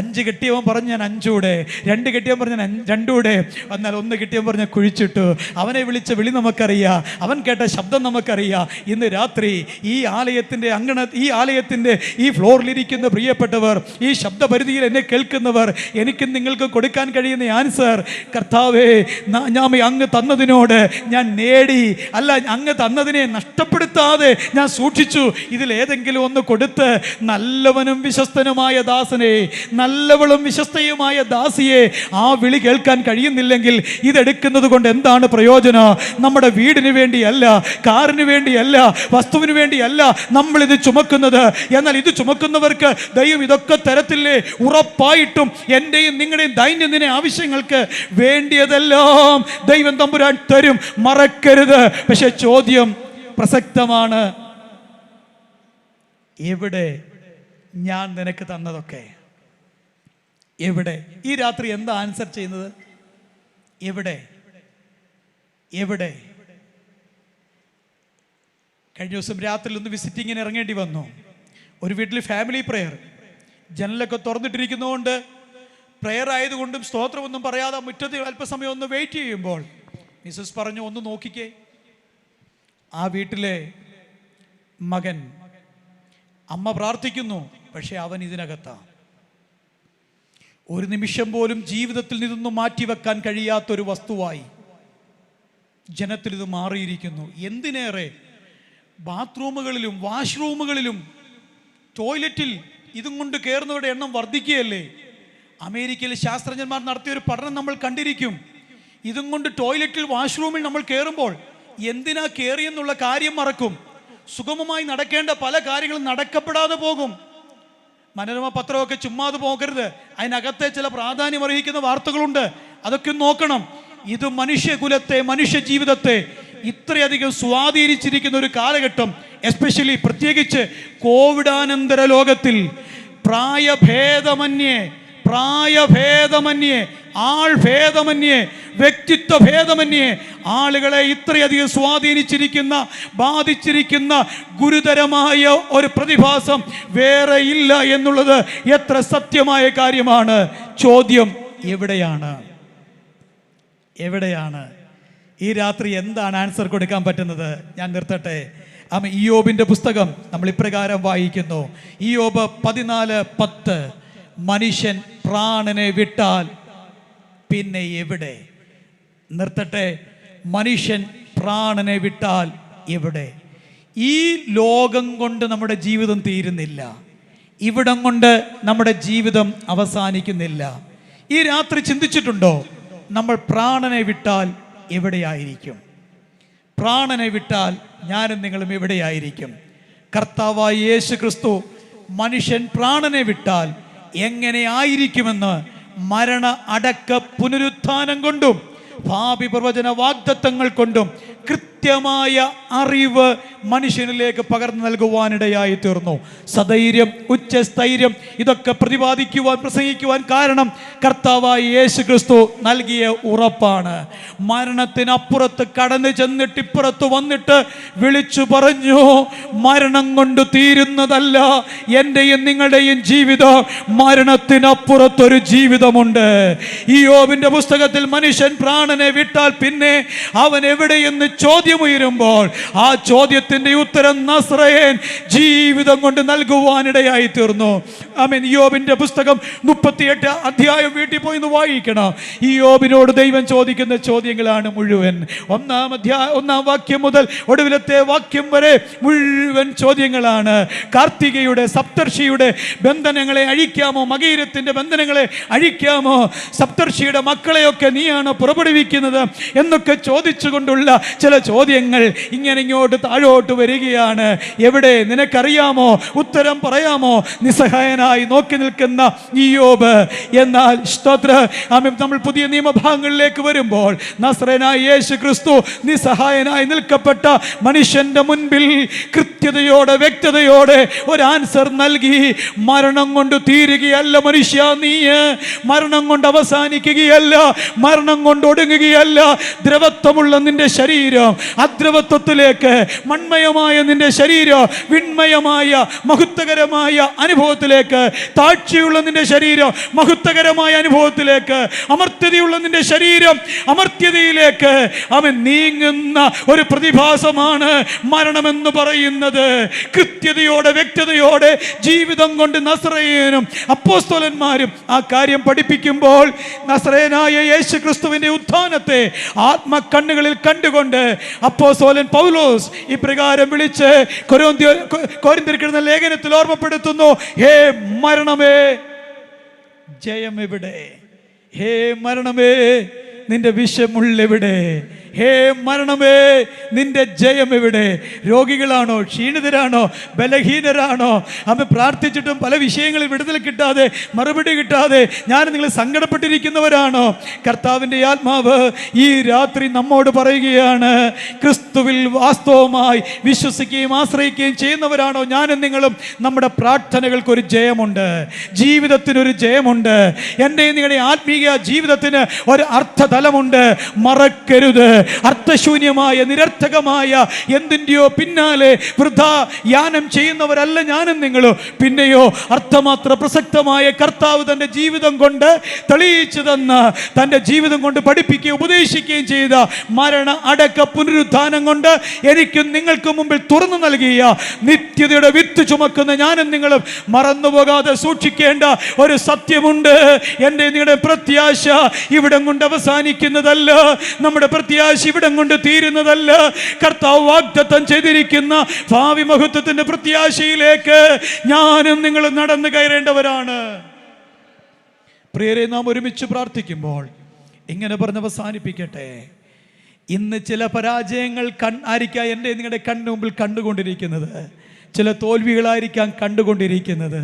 5 കിട്ടിയവൻ പറഞ്ഞു ഞാൻ 5 കൂടെ, 2 കിട്ടിയവൻ പറഞ്ഞു ഞാൻ 2 കൂടെ, എന്നാൽ 1 കിട്ടിയവൻ പറഞ്ഞ കുഴിച്ചിട്ടു. അവനെ വിളിച്ച വിളി നമുക്കറിയാം, അവൻ കേട്ട ശബ്ദം നമുക്കറിയാം. ഇന്ന് രാത്രി ഈ ആലയത്തിൻ്റെ ഈ ഫ്ലോറിലിരിക്കുന്ന പ്രിയപ്പെട്ടവർ, ഈ ശബ്ദപരിധിയിൽ എന്നെ കേൾക്കുന്നവർ, എനിക്കും നിങ്ങൾക്ക് കൊടുക്കാൻ കഴിയുന്ന ആൻസർ, കർത്താവേ ഞാൻ അങ്ങ് തന്നതിനോട് ഞാൻ നേടി, അല്ല അങ്ങ് തന്നതിനെ നഷ്ടപ്പെടുത്താതെ ഞാൻ സൂക്ഷിച്ചു. ഇതിലേതെങ്കിലും ഒന്ന് കൊടുത്ത് നല്ലവനും വിശ്വസ്തനുമായ ദാസനെ, നല്ലവളും വിശ്വസ്തയുമായ ദാസിയെ ആ വിളി കേൾക്കാൻ കഴിയുന്നില്ലെങ്കിൽ ഇതെടുക്കുന്നത് കൊണ്ട് എന്താണ് പ്രയോജനം? നമ്മുടെ വീടിന് വേണ്ടിയല്ല, കാറിന് വേണ്ടിയല്ല, വസ്തുവിന് വേണ്ടിയല്ല നമ്മളിത് ചുമക്കുന്നത്. എന്നാൽ ഇത് ചുമക്കുന്നവർക്ക് ദൈവം ഇതൊക്കെ തരത്തില്ലേ? ഉറപ്പായിട്ടും എൻ്റെയും നിങ്ങളുടെയും ദൈനംദിന ആവശ്യങ്ങൾക്ക് വേണ്ടിയതെല്ലാം ദൈവം തമ്പുരാൻ തരും, മറക്കരുത്. പക്ഷെ ചോദ്യം പ്രസക്തമാണ്, എവിടെ ഞാൻ നിനക്ക് തന്നതൊക്കെ? എവിടെ? ഈ രാത്രി എന്താ ആൻസർ ചെയ്യുന്നത്? എവിടെ? എവിടെ? കഴിഞ്ഞ ദിവസം രാത്രി ഒന്ന് വിസിറ്റിങ്ങിന് ഇറങ്ങേണ്ടി വന്നു. ഒരു വീട്ടിൽ ഫാമിലി പ്രെയർ, ജനലൊക്കെ തുറന്നിട്ടിരിക്കുന്നതുകൊണ്ട് പ്രെയർ ആയതുകൊണ്ടും സ്തോത്രമൊന്നും പറയാതെ മുറ്റത്ത് അല്പസമയം ഒന്ന് വെയിറ്റ് ചെയ്യുമ്പോൾ മിസ്സസ് പറഞ്ഞു, ഒന്ന് നോക്കിക്കേ. ആ വീട്ടിലെ മകൻ, അമ്മ പ്രാർത്ഥിക്കുന്നു, പക്ഷെ അവൻ ഇതിനകത്താണ്. ഒരു നിമിഷം പോലും ജീവിതത്തിൽ നിന്നൊന്നും മാറ്റിവെക്കാൻ കഴിയാത്തൊരു വസ്തുവായി ജനത്തിൽ ഇത് മാറിയിരിക്കുന്നു. എന്തിനേറെ ബാത്റൂമുകളിലും വാഷ്റൂമുകളിലും ടോയ്ലറ്റിൽ ഇതും കൊണ്ട് കയറുന്നവരുടെ എണ്ണം വർദ്ധിക്കുകയല്ലേ? അമേരിക്കയിലെ ശാസ്ത്രജ്ഞന്മാർ നടത്തിയൊരു പഠനം നമ്മൾ കണ്ടിരിക്കും. ഇതും കൊണ്ട് ടോയ്ലറ്റിൽ വാഷ്റൂമിൽ നമ്മൾ കയറുമ്പോൾ എന്തിനാ കയറിയെന്നുള്ള കാര്യം മറക്കും. സുഗമമായി നടക്കേണ്ട പല കാര്യങ്ങളും നടക്കപ്പെടാതെ പോകും. മനോരമ പത്രമൊക്കെ ചുമ്മാതെ പോകരുത്, അതിനകത്തെ ചില പ്രാധാന്യം അർഹിക്കുന്ന വാർത്തകളുണ്ട്, അതൊക്കെ നോക്കണം. ഇത് മനുഷ്യകുലത്തെ, മനുഷ്യ ജീവിതത്തെ ഇത്രയധികം സ്വാധീനിച്ചിരിക്കുന്ന ഒരു കാലഘട്ടം, എസ്പെഷ്യലി പ്രത്യേകിച്ച് കോവിഡാനന്തര ലോകത്തിൽ പ്രായഭേദമന്യേ, ആൾഭേദമന്യേ, വ്യക്തിത്വ ഭേദമന്യേ ആളുകളെ ഇത്രയധികം സ്വാധീനിച്ചിരിക്കുന്ന, ബാധിച്ചിരിക്കുന്ന ഗുരുതരമായ ഒരു പ്രതിഭാസം വേറെ ഇല്ല എന്നുള്ളത് എത്ര സത്യമായ കാര്യമാണ്. ചോദ്യം എവിടെയാണ്? എവിടെയാണ്? ഈ രാത്രി എന്താണ് ആൻസർ കൊടുക്കാൻ പറ്റുന്നത്? ഞാൻ നിർത്തട്ടെ. ഇയ്യോബിന്റെ പുസ്തകം നമ്മൾ ഇപ്രകാരം വായിക്കുന്നു. ഇയ്യോബ് 14:10, മനുഷ്യൻ പ്രാണനെ വിട്ടാൽ പിന്നെ എവിടെ? നിർത്തട്ടെ. മനുഷ്യൻ പ്രാണനെ വിട്ടാൽ എവിടെ? ഈ ലോകം കൊണ്ട് നമ്മുടെ ജീവിതം തീരുന്നില്ല. ഇവിടം കൊണ്ട് നമ്മുടെ ജീവിതം അവസാനിക്കുന്നില്ല. ഈ രാത്രി ചിന്തിച്ചിട്ടുണ്ടോ, നമ്മൾ പ്രാണനെ വിട്ടാൽ എവിടെയായിരിക്കും? പ്രാണനെ വിട്ടാൽ ഞാനും നിങ്ങളും എവിടെയായിരിക്കും? കർത്താവായ യേശു ക്രിസ്തു മനുഷ്യൻ പ്രാണനെ വിട്ടാൽ എങ്ങനെ ആയിരിക്കുമെന്ന് മരണ അടക്ക പുനരുത്ഥാനം കൊണ്ടും ഭാവി പ്രവചന വാഗ്ദത്തങ്ങൾ കൊണ്ടും കൃത്യമായ അറിവ് മനുഷ്യനിലേക്ക് പകർന്നു നൽകുവാനിടയായി തീർന്നു. സധൈര്യം, ഉച്ചസ്ഥൈര്യം ഇതൊക്കെ പ്രതിപാദിക്കുവാൻ, പ്രസംഗിക്കുവാൻ കാരണം കർത്താവായ യേശു ക്രിസ്തു നൽകിയ ഉറപ്പാണ്. മരണത്തിനപ്പുറത്ത് കടന്നു ചെന്നിട്ട് ഇപ്പുറത്ത് വന്നിട്ട് വിളിച്ചു പറഞ്ഞു, മരണം കൊണ്ട് തീരുന്നതല്ല എൻ്റെയും നിങ്ങളുടെയും ജീവിതം, മരണത്തിനപ്പുറത്തൊരു ജീവിതമുണ്ട്. ഈ യോബിന്റെ പുസ്തകത്തിൽ മനുഷ്യൻ പ്രാണനെ വിട്ടാൽ പിന്നെ അവൻ എവിടെയെന്ന് ചോദ്യമുയരുമ്പോൾ ആ ചോദ്യത്തിന്റെ ഉത്തരം നസ്രയൻ ജീവിതം കൊണ്ട് നൽകുവാനിടയായി തീർന്നു. ആമേൻ. യോബിന്റെ പുസ്തകം 38 അധ്യായം വീട്ടിൽ പോയി ഒന്ന് വായിക്കണം. ഈ യോബിനോട് ദൈവം ചോദിക്കുന്ന ചോദ്യങ്ങളാണ് മുഴുവൻ. ഒന്നാം വാക്യം മുതൽ ഒടുവിലത്തെ വാക്യം വരെ മുഴുവൻ ചോദ്യങ്ങളാണ്. കാർത്തികയുടെ, സപ്തർഷിയുടെ ബന്ധനങ്ങളെ അഴിക്കാമോ? മകീരത്തിന്റെ ബന്ധനങ്ങളെ അഴിക്കാമോ? സപ്തർഷിയുടെ മക്കളെയൊക്കെ നീയാണ് പുറപ്പെടുവിക്കുന്നത് എന്നൊക്കെ ചോദിച്ചുകൊണ്ടുള്ള ചില ചോദ്യങ്ങൾ ഇങ്ങനെ ഇങ്ങോട്ട് താഴോട്ട് വരികയാണ്. എവിടെ? നിനക്കറിയാമോ? ഉത്തരം പറയാമോ? നിസ്സഹായനായി നോക്കി നിൽക്കുന്ന ഇയ്യോബ്. എന്നാൽ നമ്മൾ പുതിയ നിയമഭാഗങ്ങളിലേക്ക് വരുമ്പോൾ നസ്രയനായ യേശു ക്രിസ്തു നിസ്സഹായനായി നിൽക്കപ്പെട്ട മനുഷ്യന്റെ മുൻപിൽ കൃത്യതയോടെ, വ്യക്തതയോടെ ഒരു ആൻസർ നൽകി. മരണം കൊണ്ട് തീരുകയല്ല മനുഷ്യ നീ, മരണം കൊണ്ട് അവസാനിക്കുകയല്ല, മരണം കൊണ്ട് ഒടുങ്ങുകയല്ല. ദ്രവത്വമുള്ള നിന്റെ ശരീരം അദ്രവത്വത്തിലേക്ക്, മൺമയമായ നിന്റെ ശരീരം വിൺമയമായ മഹത്വകരമായ അനുഭവത്തിലേക്ക്, താഴ്ചയുള്ള നിന്റെ ശരീരം മഹത്വകരമായ അനുഭവത്തിലേക്ക്, അമർത്യതയുള്ള നിന്റെ ശരീരം അമർത്യതയിലേക്ക് അവൻ നീങ്ങുന്ന ഒരു പ്രതിഭാസമാണ് മരണമെന്ന് പറയുന്നത്. കൃത്യതയോടെ, വ്യക്തതയോടെ ജീവിതം കൊണ്ട് നസ്രയനും അപ്പോസ്തലന്മാരും ആ കാര്യം പഠിപ്പിക്കുമ്പോൾ നസ്രയനായ യേശു ക്രിസ്തുവിന്റെ ഉത്ഥാനത്തെ ആത്മകണ്ണുകളിൽ കണ്ടുകൊണ്ട് അപ്പോസ്തലൻ പൗലോസ് ഇപ്രകാരം വിളിച്ച് കൊരിന്ത്യർക്കെഴുതിയ ലേഖനത്തിൽ ഓർമ്മപ്പെടുത്തുന്നു, ഹേ മരണമേ ജയം എവിടെ? ഹേ മരണമേ നിന്റെ വിഷമുള്ളെവിടെ? ഹേ മരണമേ നിന്റെ ജയം എവിടെ? രോഗികളാണോ? ക്ഷീണിതരാണോ? ബലഹീനരാണോ? അവൻ പ്രാർത്ഥിച്ചിട്ടും പല വിഷയങ്ങളിൽ വിടുതൽ കിട്ടാതെ, മറുപടി കിട്ടാതെ ഞാൻ നിങ്ങൾ സങ്കടപ്പെട്ടിരിക്കുന്നവരാണോ? കർത്താവിൻ്റെ ആത്മാവ് ഈ രാത്രി നമ്മോട് പറയുകയാണ്, ക്രിസ്തുവിൽ വാസ്തവമായി വിശ്വസിക്കുകയും ആശ്രയിക്കുകയും ചെയ്യുന്നവരാണോ ഞാനും നിങ്ങളും? നമ്മുടെ പ്രാർത്ഥനകൾക്കൊരു ജയമുണ്ട്, ജീവിതത്തിനൊരു ജയമുണ്ട്. എൻ്റെ നിങ്ങളുടെ ആത്മീയ ജീവിതത്തിന് ഒരു അർത്ഥതലമുണ്ട്. മറക്കരുത്. അർത്ഥശൂന്യമായ, നിരർത്ഥകമായ എന്തിൻ്റെയോ പിന്നാലെ വൃഥാ യാനം ചെയ്യുന്നവരല്ല ഞാനും നിങ്ങളും. പിന്നെയോ അർത്ഥമാത്ര പ്രസക്തമായ കർത്താവ് തൻ്റെ ജീവിതം കൊണ്ട് തെളിയിച്ചു തന്ന, തൻ്റെ ജീവിതം കൊണ്ട് പഠിപ്പിക്കുകയും ഉപദേശിക്കുകയും ചെയ്ത മരണ അടക്ക പുനരുത്ഥാനം കൊണ്ട് എനിക്കും നിങ്ങൾക്കും മുമ്പിൽ തുറന്നു നൽകിയ നിത്യതയുടെ വിത്ത് ചുമക്കുന്ന ഞാനും നിങ്ങളും മറന്നുപോകാതെ സൂക്ഷിക്കേണ്ട ഒരു സത്യമുണ്ട്. എൻ്റെ നിങ്ങളുടെ പ്രത്യാശ ഇവിടം കൊണ്ട് അവസാനിക്കുന്നതല്ല, നമ്മുടെ പ്രത്യാശ ഇവിടം കൊണ്ട് തീരുന്നതല്ല. കർത്താവ് വാഗ്ദത്തം ചെയ്തിരിക്കുന്ന ഭാവി മഹത്വത്തിന്റെ പ്രത്യാശയിലേക്ക് ഞാനും നിങ്ങൾ നടന്നു കയറേണ്ടവരാണ്. പ്രിയരെ, നാം ഒരുമിച്ച് പ്രാർത്ഥിക്കുമ്പോൾ ഇങ്ങനെ പറഞ്ഞ് അവസാനിപ്പിക്കട്ടെ. ഇന്ന് ചില പരാജയങ്ങൾ ആയിരിക്കാം എൻ്റെ നിങ്ങളുടെ കണ്ണു മുമ്പിൽ കണ്ടുകൊണ്ടിരിക്കുന്നത്, ചില തോൽവികളായിരിക്കാം കണ്ടുകൊണ്ടിരിക്കുന്നത്,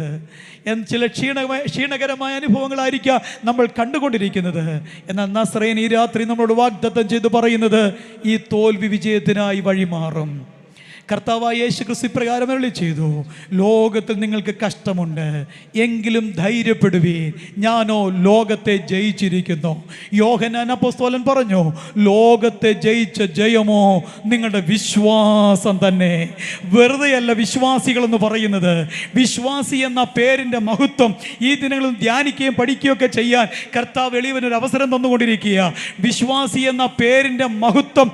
ചില ക്ഷീണകരമായ അനുഭവങ്ങളായിരിക്കാം നമ്മൾ കണ്ടുകൊണ്ടിരിക്കുന്നത്. എന്നാൽ നസ്രയൻ ഈ രാത്രി നമ്മളോട് വാഗ്ദത്തം ചെയ്ത് പറയുന്നത്, ഈ തോൽവി വിജയത്തിനായി വഴിമാറും. കർത്താവായ യേശു ക്രിസ്തു ഇപ്രകാരം അരുളി ചെയ്തു, ലോകത്തിൽ നിങ്ങൾക്ക് കഷ്ടമുണ്ട്, എങ്കിലും ധൈര്യപ്പെടുവീൻ, ഞാനോ ലോകത്തെ ജയിച്ചിരിക്കുന്നു. യോഹന്നാൻ അപ്പോസ്തലൻ പറഞ്ഞു, ലോകത്തെ ജയിച്ച ജയമോ നിങ്ങളുടെ വിശ്വാസം തന്നെ. വെറുതെയല്ല വിശ്വാസികളെന്ന് പറയുന്നത്. വിശ്വാസി എന്ന പേരിൻ്റെ മഹത്വം ഈ ദിനങ്ങളിൽ ധ്യാനിക്കുകയും പഠിക്കുകയും ഒക്കെ ചെയ്യാൻ കർത്താവ് എളിയവനൊരു അവസരം തന്നുകൊണ്ടിരിക്കുക. വിശ്വാസി എന്ന പേരിൻ്റെ മഹത്വം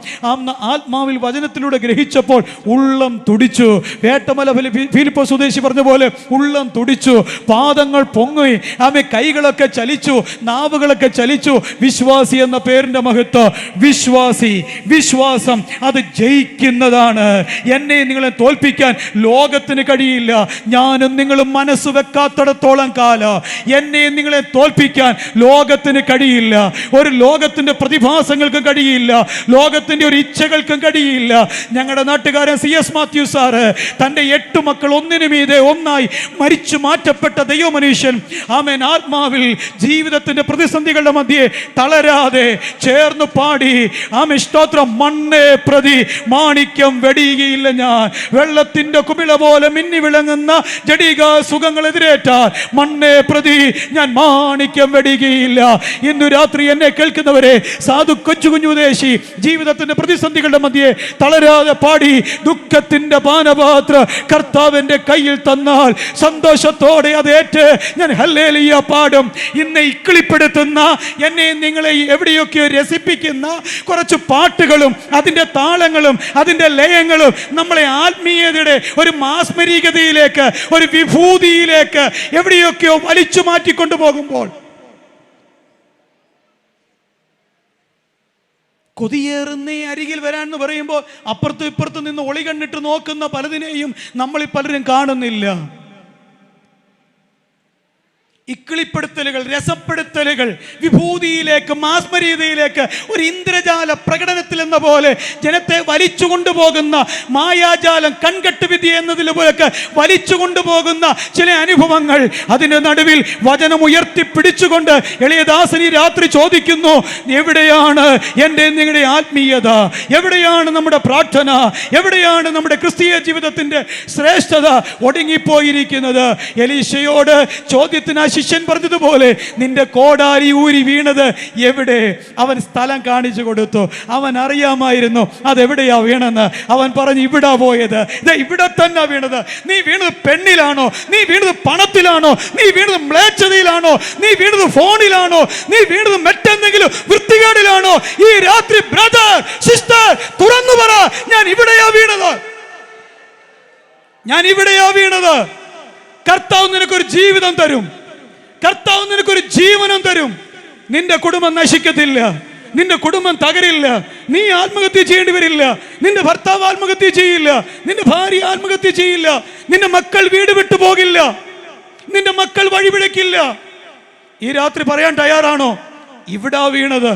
ആത്മാവിൽ വചനത്തിലൂടെ ഗ്രഹിച്ചപ്പോൾ ഉള്ളം തുടിച്ചു. വേട്ടമല ഫിലിപ്പോ സ്വദേശി പറഞ്ഞ പോലെ ഉള്ളം തുടിച്ചു, പാദങ്ങൾ പൊങ്ങി, ആമേ കൈകളൊക്കെ ചലിച്ചു, നാവുകളൊക്കെ ചലിച്ചു. വിശ്വാസി എന്ന പേരിന്റെ മഹത്വം. വിശ്വാസി, വിശ്വാസം അത് ജയിക്കുന്നതാണ്. എന്നെ നിങ്ങളെ തോൽപ്പിക്കാൻ ലോകത്തിന് കഴിയില്ല. ഞാനും നിങ്ങളും മനസ്സ് വെക്കാത്തിടത്തോളം കാലം എന്നെ നിങ്ങളെ തോൽപ്പിക്കാൻ ലോകത്തിന് കഴിയില്ല. ഒരു ലോകത്തിന്റെ പ്രതിഭാസങ്ങൾക്കും കഴിയില്ല, ലോകത്തിന്റെ ഒരു ഇച്ഛകൾക്കും കഴിയില്ല. ഞങ്ങളുടെ നാട്ടുകാരൻ CS മാത്യു സാറ് തൻ്റെ 8 മക്കൾ ഒന്നിനു മീതെ ഒന്നായി മരിച്ചു മാറ്റപ്പെട്ട ദൈവമനുഷ്യൻ, ആമേൻ, ആത്മാവിൽ ജീവിതത്തിന്റെ പ്രതിസന്ധികളുടെ മധ്യേ തളരാതെ ചേർന്ന് പാടി, ആമേൻ, സ്തോത്രം. മണ്ണേ പ്രതി മാണിക്യം വെടിയുകയില്ല ഞാൻ, വെള്ളത്തിന്റെ കുമിള പോലെ മിന്നി വിളങ്ങുന്ന ജഡിക സുഖങ്ങൾ എതിരേറ്റാൽ മണ്ണേ പ്രതി ഞാൻ മാണിക്യം വെടിയുകയില്ല. ഇന്നു രാത്രി എന്നെ കേൾക്കുന്നവരെ, സാധു കൊച്ചു കുഞ്ഞുദേശി ജീവിതത്തിന്റെ പ്രതിസന്ധികളുടെ മധ്യേ തളരാതെ പാടി, ദുഃഖത്തിന്റെ പാനപാത്ര കർത്താവിന്റെ കയ്യിൽ തന്നാൽ സന്തോഷത്തോടെ അതേറ്റ് ഞാൻ ഹല്ലേലൂയ പാടും. ഇന്ന് ഇക്കിളിപ്പെടുത്തുന്ന, എന്നെ നിങ്ങളെ എവിടെയൊക്കെയോ രസിപ്പിക്കുന്ന കുറച്ച് പാട്ടുകളും അതിൻ്റെ താളങ്ങളും അതിൻ്റെ ലയങ്ങളും നമ്മളെ ആത്മീയതയുടെ ഒരു മാസ്മരികതയിലേക്ക്, ഒരു വിഭൂതിയിലേക്ക് എവിടെയൊക്കെയോ വലിച്ചു മാറ്റിക്കൊണ്ടു പോകുമ്പോൾ കൊതിയേറുന്നേ അരികിൽ വരാൻ പറയുമ്പോൾ അപ്പുറത്തും ഇപ്പുറത്തും നിന്ന് ഒളി കണ്ടിട്ട് നോക്കുന്ന പലതിനെയും നമ്മളിൽ പലരും കാണുന്നില്ല. ഇക്കിളിപ്പെടുത്തലുകൾ, രസപ്പെടുത്തലുകൾ, വിഭൂതിയിലേക്ക്, മാസ്മരീയതയിലേക്ക്, ഒരു ഇന്ദ്രജാല പ്രകടനത്തിൽ എന്ന പോലെ ജനത്തെ വലിച്ചു കൊണ്ടുപോകുന്ന മായാജാലം, കൺകെട്ട് വിദ്യ എന്നതിലൊക്കെ വലിച്ചു കൊണ്ടുപോകുന്ന ചില അനുഭവങ്ങൾ. അതിൻ്റെ നടുവിൽ വചനം ഉയർത്തി പിടിച്ചുകൊണ്ട് എളിയദാസൻ ഈ രാത്രി ചോദിക്കുന്നു, എവിടെയാണ് എൻ്റെ നിങ്ങളുടെ ആത്മീയത? എവിടെയാണ് നമ്മുടെ പ്രാർത്ഥന? എവിടെയാണ് നമ്മുടെ ക്രിസ്തീയ ജീവിതത്തിൻ്റെ ശ്രേഷ്ഠത ഒടുങ്ങിപ്പോയിരിക്കുന്നത്? എലീശയോട് ചോദ്യത്തിന് ശിഷ്യൻ പറഞ്ഞതുപോലെ, നിന്റെ കോടാലി ഊരി വീണത് എവിടെ? അവൻ സ്ഥലം കാണിച്ചു കൊടുത്തു. അവൻ അറിയാമായിരുന്നു അതെവിടെയാ വീണെന്ന്. അവൻ പറഞ്ഞു, ഇവിടാ പോയത്, ഇത് ഇവിടെ തന്നെ വീണത്. നീ വീണത് പെണ്ണിലാണോ? നീ വീണത് പണത്തിലാണോ? നീ വീണത് മ്ലേച്ഛതയിലാണോ? നീ വീണത് ഫോണിലാണോ? നീ വീണത് മറ്റെന്തെങ്കിലും വൃത്തികേടിലാണോ? ഈ രാത്രി ബ്രദർ, സിസ്റ്റർ, തുറന്നു പറ, ഞാൻ ഇവിടെയാ വീണത്, ഞാൻ ഇവിടെയാ വീണത്. കർത്താവ് നിനക്കൊരു ജീവിതം തരും, കർത്താവ് നിനക്കൊരു ജീവനം തരും. നിന്റെ കുടുംബം നശിക്കത്തില്ല, നിന്റെ കുടുംബം തകരില്ല, നീ ആത്മഹത്യ ചെയ്യേണ്ടി വരില്ല, നിന്റെ ഭർത്താവ് ആത്മഹത്യ ചെയ്യില്ല, നിന്റെ ഭാര്യ ആത്മഹത്യ ചെയ്യില്ല, നിന്റെ മക്കൾ വീട് വിട്ടു പോകില്ല, നിന്റെ മക്കൾ വഴിപിഴക്കില്ല. ഈ രാത്രി പറയാൻ തയ്യാറാണോ? ഇവിടാ വീണത്,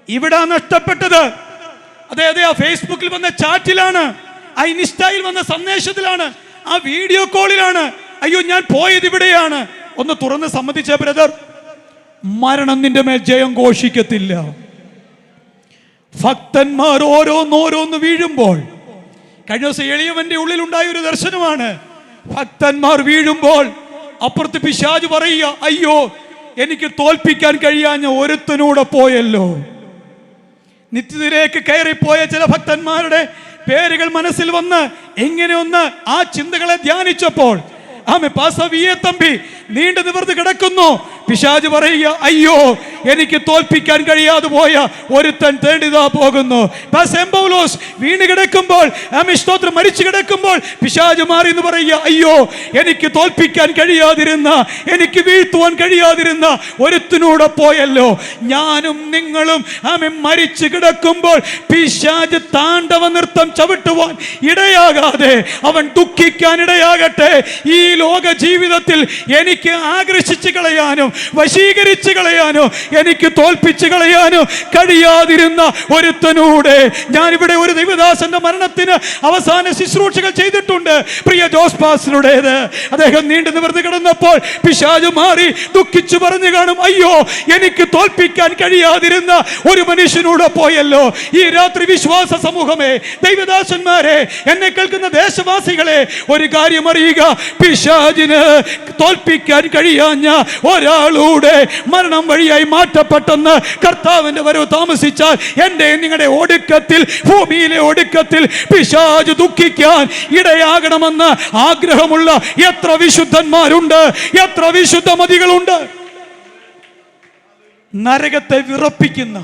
ഇവിടാ നഷ്ടപ്പെട്ടത്. അതെ, ആ ഫേസ്ബുക്കിൽ വന്ന ചാറ്റിലാണ്, ആ ഇൻസ്റ്റയിൽ വന്ന സന്ദേശത്തിലാണ്, ആ വീഡിയോ കോളിലാണ്. അയ്യോ, ഞാൻ പോയത് ഇവിടെയാണ്. ഒന്ന് തുറന്ന് സമ്മതിച്ച ബ്രദർ, മരണം നിന്റെ മേൽ ജയം ഘോഷിക്കത്തില്ല. ഭക്തന്മാർ ഓരോന്നോരോന്ന് വീഴുമ്പോൾ, കഴിഞ്ഞ ദിവസം എളിയവന്റെ ഉള്ളിലുണ്ടായ ഒരു ദർശനമാണ്. ഭക്തന്മാർ വീഴുമ്പോൾ അപ്പുറത്ത് പിശാച് പറയുക, അയ്യോ, എനിക്ക് തോൽപ്പിക്കാൻ കഴിയാഞ്ഞ ഒരുത്തനൂടെ പോയല്ലോ. നിത്യത്തിലേക്ക് കയറിപ്പോയ ചില ഭക്തന്മാരുടെ പേരുകൾ മനസ്സിൽ വന്ന് എങ്ങനെ ഒന്ന് ആ ചിന്തകളെ ധ്യാനിച്ചപ്പോൾ, ആമേ, പാസവിയെ തമ്പി നീണ്ടു നിവർന്ന് കിടക്കുന്നു. പിശാച് പറയുക, അയ്യോ, എനിക്ക് തോൽപ്പിക്കാൻ കഴിയാതെ പോയ ഒരുത്തൻ തേടിതാ പോകുന്നു. പൗലോസ് വീണ് കിടക്കുമ്പോൾ, ആമേ, സ്തോത്രം, മരിച്ചു കിടക്കുമ്പോൾ പിശാച് മാറി എന്ന് പറയുക, അയ്യോ, എനിക്ക് തോൽപ്പിക്കാൻ കഴിയാതിരുന്ന, എനിക്ക് വീഴ്ത്തുവാൻ കഴിയാതിരുന്ന ഒരുത്തിനൂടെ പോയല്ലോ. ഞാനും നിങ്ങളും, ആമേ, മരിച്ചു കിടക്കുമ്പോൾ പിശാച് താണ്ഡവ നൃത്തം ചവിട്ടുവാൻ ഇടയാകാതെ അവൻ ദുഃഖിക്കാൻ ഇടയാകട്ടെ. ഈ ലോക ജീവിതത്തിൽ എനിക്ക് ആകർഷിച്ചു കളയാനോ വശീകരിച്ചു കളയാനോ എനിക്ക് തോൽപ്പിച്ചു കളയാനോ കഴിയാതിരുന്ന ഒരുത്തനൂടെ ഞാനിവിടെ ഒരു ദൈവദാസന്റെ മരണത്തിന് അവസാന ശുശ്രൂഷകൾ ചെയ്തിട്ടുണ്ട്. പ്രിയ ജോസ് പാസ്റ്ററുടേത്. അദ്ദേഹം നീണ്ടു നിവർന്ന് കിടന്നപ്പോൾ പിശാച് മാറി ദുഃഖിച്ചു പറഞ്ഞു കാണും, അയ്യോ, എനിക്ക് തോൽപ്പിക്കാൻ കഴിയാതിരുന്ന ഒരു മനുഷ്യനൂടെ പോയല്ലോ. ഈ രാത്രി വിശ്വാസ സമൂഹമേ, ദൈവദാസന്മാരെ, എന്നെ കേൾക്കുന്ന ദേശവാസികളെ, ഒരു കാര്യം അറിയുക, പിശാചിന് തോൽപ്പിക്കാൻ കഴിയാഞ്ഞ ഒരാളൂടെ മരണം വഴിയായി മാറ്റപ്പെട്ടെന്ന് കർത്താവിന്റെ വരവ് താമസിച്ചാൽ എൻ്റെ നിങ്ങളുടെ ഒടുക്കത്തിൽ, ഭൂമിയിലെ ഒടുക്കത്തിൽ പിശാച് ദുഃഖിക്കാൻ ഇടയാകണമെന്ന് ആഗ്രഹമുള്ള എത്ര വിശുദ്ധന്മാരുണ്ട്, എത്ര വിശുദ്ധമതികളുണ്ട്. നരകത്തെ വിറപ്പിക്കുന്ന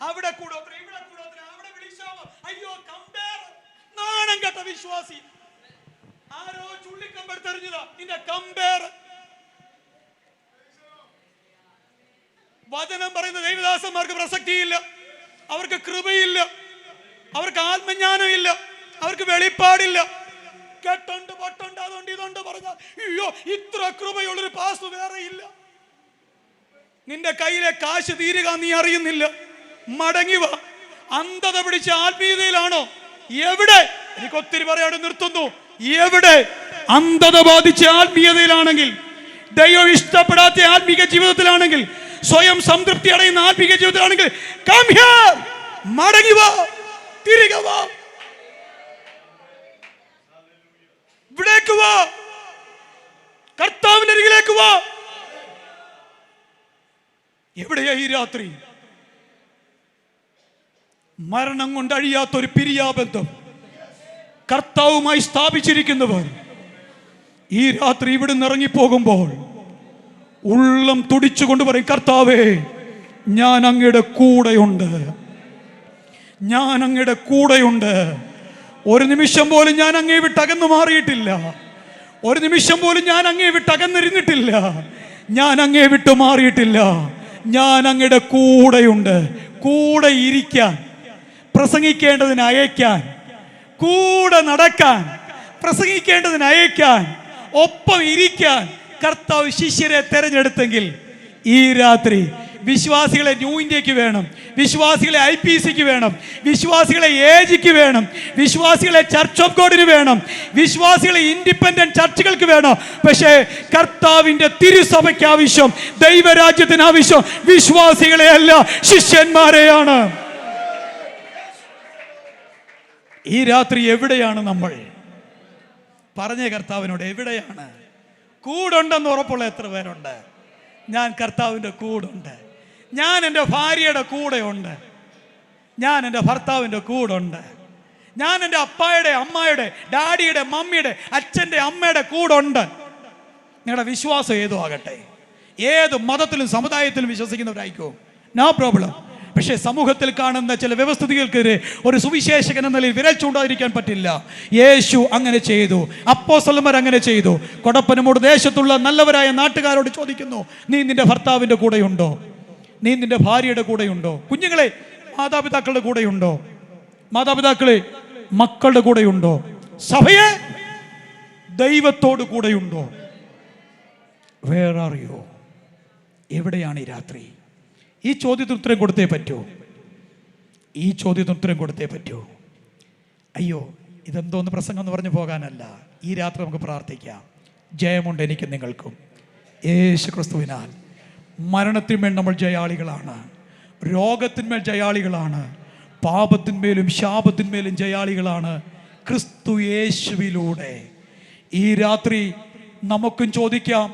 അവിടെ കൂടോത്ര, ഇവിടെ കൂടോത്ര, അവിടെ വിളിച്ചാവോ, അയ്യോ കമ്പയർ. നാണം കെട്ട വിശ്വാസി. ആരോ ചുള്ളിക്കമ്പെടുത്തെറിഞ്ഞതാ നിന്റെ കമ്പയർ. വചനം പറയുന്ന ദൈവദാസന്മാർക്ക് പ്രസക്തിയില്ല, അവർക്ക് കൃപയില്ല, അവർക്ക് ആത്മജ്ഞാനം ഇല്ല, അവർക്ക് വെളിപ്പാടില്ല. കെട്ടുണ്ട് പൊട്ടുണ്ട് അതുകൊണ്ട് ഇതുണ്ട് പറഞ്ഞാൽ അയ്യോ ഇത്ര കൃപയുള്ളൊരു പാസ് വേറെ ഇല്ല. നിന്റെ കയ്യിലെ കാശ് തീരുക നീ അറിയുന്നില്ല. മടങ്ങി വാ. അന്ധത പിടിച്ച ആത്മീയതയിലാണോ? എവിടെ? എനിക്ക് ഒത്തിരി പറയാതെ നിർത്തുന്നു. എവിടെ അന്ധത ബാധിച്ച ആത്മീയതയിലാണെങ്കിൽ, ദൈവം ഇഷ്ടപ്പെടാത്ത ആത്മീക ജീവിതത്തിലാണെങ്കിൽ, സ്വയം സംതൃപ്തി അടയുന്ന ആത്മീക ജീവിതത്തിലാണെങ്കിൽ, കം ഹിയർ, മടങ്ങി വാ, തിരികെ വാ, ഇവിടേക്ക് വാ, കർത്താവിന്റെ അരികിലേക്ക് വാ. എവിടെയാ ഈ രാത്രി? മരണം കൊണ്ട് അഴിയാത്തൊരു പിരിയാബന്ധം കർത്താവുമായി സ്ഥാപിച്ചിരിക്കുന്നവർ ഈ രാത്രി ഇവിടുന്ന് ഇറങ്ങിപ്പോകുമ്പോൾ ഉള്ളം തുടിച്ചുകൊണ്ട് പറയും, കർത്താവേ ഞാൻ അങ്ങയുടെ കൂടെയുണ്ട്, ഞാൻ അങ്ങയുടെ കൂടെയുണ്ട്. ഒരു നിമിഷം പോലും ഞാൻ അങ്ങേ വിട്ട് അകന്നു മാറിയിട്ടില്ല, ഒരു നിമിഷം പോലും ഞാൻ അങ്ങേ വിട്ട് അകന്നിരുന്നിട്ടില്ല, ഞാൻ അങ്ങേ വിട്ട് മാറിയിട്ടില്ല. ഞാൻ അങ്ങയുടെ കൂടെയുണ്ട്. കൂടെ ഇരിക്കാൻ, പ്രസംഗിക്കേണ്ടതിന് അയക്കാൻ, കൂടെ നടക്കാൻ, പ്രസംഗിക്കേണ്ടതിന് അയക്കാൻ, ഒപ്പം ഇരിക്കാൻ കർത്താവ് ശിഷ്യരെ തെരഞ്ഞെടുത്തെങ്കിൽ ഈ രാത്രി വിശ്വാസികളെ ന്യൂ ഇന്ത്യക്ക് വേണം, വിശ്വാസികളെ IPCക്ക് വേണം, വിശ്വാസികളെ AGക്ക് വേണം, വിശ്വാസികളെ ചർച്ച് ഓഫ് ഗോഡിന് വേണം, വിശ്വാസികളെ ഇൻഡിപെൻഡന്റ് ചർച്ചുകൾക്ക് വേണം. പക്ഷേ കർത്താവിന്റെ തിരുസഭയ്ക്ക് ആവശ്യം, ദൈവരാജ്യത്തിന് ആവശ്യം വിശ്വാസികളെ അല്ല, ശിഷ്യന്മാരെയാണ്. ഈ രാത്രി എവിടെയാണ് നമ്മൾ? പറഞ്ഞേ കർത്താവിനോട്, എവിടെയാണ്? കൂടുണ്ടെന്ന് ഉറപ്പുള്ള എത്ര പേരുണ്ട്? ഞാൻ കർത്താവിൻ്റെ കൂടുണ്ട്, ഞാൻ എൻ്റെ ഭാര്യയുടെ കൂടെയുണ്ട്, ഞാൻ എൻ്റെ ഭർത്താവിൻ്റെ കൂടുണ്ട്, ഞാൻ എൻ്റെ അപ്പായുടെ അമ്മയുടെ ഡാഡിയുടെ മമ്മിയുടെ അച്ഛൻ്റെ അമ്മയുടെ കൂടുണ്ട്. നിങ്ങളുടെ വിശ്വാസം ഏതോ ആകട്ടെ, ഏത് മതത്തിലും സമുദായത്തിലും വിശ്വസിക്കുന്നവരായിക്കോ, നോ പ്രോബ്ലം. പക്ഷേ സമൂഹത്തിൽ കാണുന്ന ചില വ്യവസ്ഥിതികൾക്കെതിരെ ഒരു സുവിശേഷകൻ എന്ന നിലയിൽ വിരൽ ചൂണ്ടാതിരിക്കാൻ പറ്റില്ല. യേശു അങ്ങനെ ചെയ്തു, അപ്പോസ്തലന്മാർ അങ്ങനെ ചെയ്തു. കൊടപ്പനമൂട് ദേശത്തുള്ള നല്ലവരായ നാട്ടുകാരോട് ചോദിക്കുന്നു, നീ നിന്റെ ഭർത്താവിൻ്റെ കൂടെയുണ്ടോ? നീ നിന്റെ ഭാര്യയുടെ കൂടെയുണ്ടോ? കുഞ്ഞുങ്ങളെ മാതാപിതാക്കളുടെ കൂടെയുണ്ടോ? മാതാപിതാക്കളെ മക്കളുടെ കൂടെയുണ്ടോ? സഭയെ ദൈവത്തോട് കൂടെയുണ്ടോ? Where are you? എവിടെയാണ് ഈ രാത്രി? ഈ ചോദ്യത്തിന് ഉത്തരം കൊടുത്തേ പറ്റൂ, ഈ ചോദ്യത്തിന് ഉത്തരം കൊടുത്തേ പറ്റൂ. അയ്യോ ഇതെന്തോന്ന് പ്രസംഗം എന്ന് പറഞ്ഞു പോകാനല്ല. ഈ രാത്രി നമുക്ക് പ്രാർത്ഥിക്കാം. ജയമുണ്ട് എനിക്കും നിങ്ങൾക്കും യേശു ക്രിസ്തുവിനാൽ. മരണത്തിന്മേൽ നമ്മൾ ജയാളികളാണ്, രോഗത്തിന്മേൽ ജയാളികളാണ്, പാപത്തിന്മേലും ശാപത്തിന്മേലും ജയാളികളാണ് ക്രിസ്തു യേശുവിലൂടെ. ഈ രാത്രി നമുക്കും ചോദിക്കാം,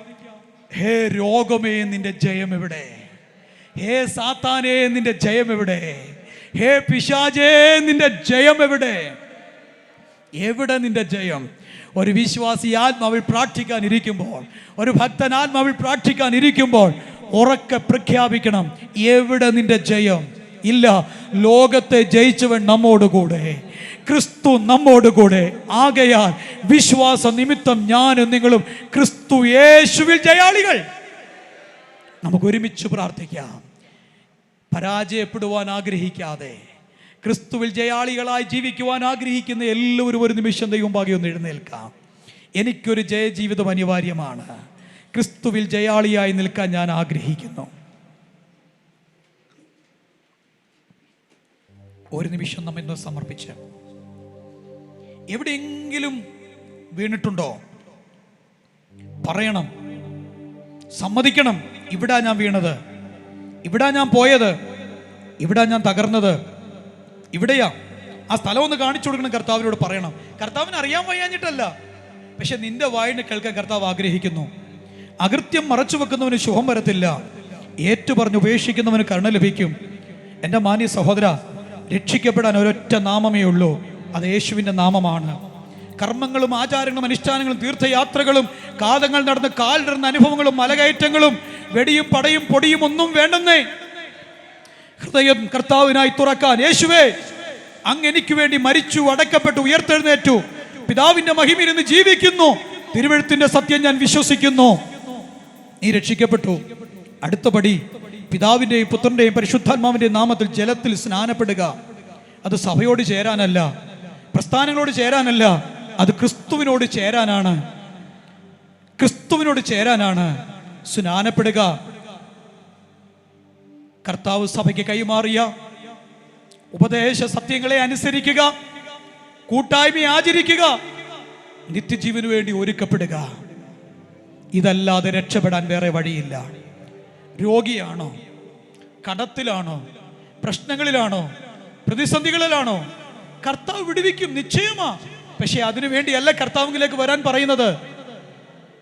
ഹേ രോഗമേ നിന്റെ ജയം എവിടെ? ഹേ സാത്താനേ നിന്റെ ജയം എവിടെ? ഹേ പിശാചേ നിന്റെ ജയം എവിടെ? എവിടെ നിന്റെ ജയം? ഒരു വിശ്വാസി ആത്മാവിൽ പ്രാർത്ഥിക്കാൻ ഇരിക്കുമ്പോൾ, ഒരു ഭക്തൻ ആത്മാവിൽ പ്രാർത്ഥിക്കാൻ ഇരിക്കുമ്പോൾ ഉറക്കെ പ്രഖ്യാപിക്കണം, എവിടെ നിന്റെ ജയം? ഇല്ല, ലോകത്തെ ജയിച്ചവൻ നമ്മോടുകൂടെ, ക്രിസ്തു നമ്മോടുകൂടെ. ആകയാൽ വിശ്വാസ നിമിത്തം ഞാനും നിങ്ങളും ക്രിസ്തു യേശുവിൽ ജയാളികൾ. നമുക്ക് ഒരുമിച്ച് പ്രാർത്ഥിക്കാം. പരാജയപ്പെടുവാൻ ആഗ്രഹിക്കാതെ ക്രിസ്തുവിൽ ജയാളികളായി ജീവിക്കുവാൻ ആഗ്രഹിക്കുന്ന എല്ലാവരും ഒരു നിമിഷം ദൈവമുമ്പാകെ ഒന്ന് എഴുന്നേൽക്കാം. എനിക്കൊരു ജയജീവിതം അനിവാര്യമാണ്. ക്രിസ്തുവിൽ ജയാളിയായി നിൽക്കാൻ ഞാൻ ആഗ്രഹിക്കുന്നു. ഒരു നിമിഷം നമ്മെ ഒന്ന് സമർപ്പിച്ച്, എവിടെയെങ്കിലും വീണിട്ടുണ്ടോ? പറയണം, സമ്മതിക്കണം. ഇവിടാ ഞാൻ വീണത്, ഇവിടാ ഞാൻ പോയത്, ഇവിടാ ഞാൻ തകർന്നത്, ഇവിടെയാ. ആ സ്ഥലം ഒന്ന് കാണിച്ചു കൊടുക്കണം, കർത്താവിനോട് പറയണം. കർത്താവിന് അറിയാൻ വയ്യാഞ്ഞിട്ടല്ല, പക്ഷെ നിന്റെ വായിന് കേൾക്കാൻ കർത്താവ് ആഗ്രഹിക്കുന്നു. അകൃത്യം മറച്ചു വെക്കുന്നവന് ശുഭം വരത്തില്ല, ഏറ്റു പറഞ്ഞ് ഉപേക്ഷിക്കുന്നവന് കരുണ ലഭിക്കും. എൻ്റെ മാന്യ സഹോദര, രക്ഷിക്കപ്പെടാൻ ഒരൊറ്റ നാമമേ ഉള്ളൂ, അത് യേശുവിൻ്റെ നാമമാണ്. കർമ്മങ്ങളും ആചാരങ്ങളും അനുഷ്ഠാനങ്ങളും തീർത്ഥയാത്രകളും കാതങ്ങൾ നടന്ന് കാലിടുന്ന അനുഭവങ്ങളും മലകയറ്റങ്ങളും വെടിയും പടയും പൊടിയും ഒന്നും വേണ്ടെന്നേ. ഹൃദയം കർത്താവിനായി തുറക്കാൻ. യേശുവേ, അങ്ങ് എനിക്ക് വേണ്ടി മരിച്ചു, അടക്കപ്പെട്ടു, ഉയർത്തെഴുന്നേറ്റു, പിതാവിന്റെ മഹിമയിൽ നിന്ന് ജീവിക്കുന്നു, തിരുവെഴുത്തിന്റെ സത്യം ഞാൻ വിശ്വസിക്കുന്നു. നീ രക്ഷിക്കപ്പെട്ടു. അടുത്ത പടി, പിതാവിന്റെയും പുത്രന്റെയും പരിശുദ്ധാത്മാവിന്റെയും നാമത്തിൽ ജലത്തിൽ സ്നാനപ്പെടുക. അത് സഭയോട് ചേരാനല്ല, പ്രസ്ഥാനങ്ങളോട് ചേരാനല്ല, അത് ക്രിസ്തുവിനോട് ചേരാനാണ്. ക്രിസ്തുവിനോട് ചേരാനാണ് സ്നാനപ്പെടുക. കർത്താവ് സഭയ്ക്ക് കൈമാറിയ ഉപദേശ സത്യങ്ങളെ അനുസരിക്കുക, കൂട്ടായ്മ ആചരിക്കുക, നിത്യജീവന് വേണ്ടി ഒരുക്കപ്പെടുക. ഇതല്ലാതെ രക്ഷപ്പെടാൻ വേറെ വഴിയില്ല. രോഗിയാണോ, കടത്തിലാണോ, പ്രശ്നങ്ങളിലാണോ, പ്രതിസന്ധികളിലാണോ, കർത്താവ് വിടുവിക്കും, നിശ്ചയമാ. പക്ഷെ അതിനു വേണ്ടിയല്ല കർത്താവിലേക്ക് വരാൻ പറയുന്നത്.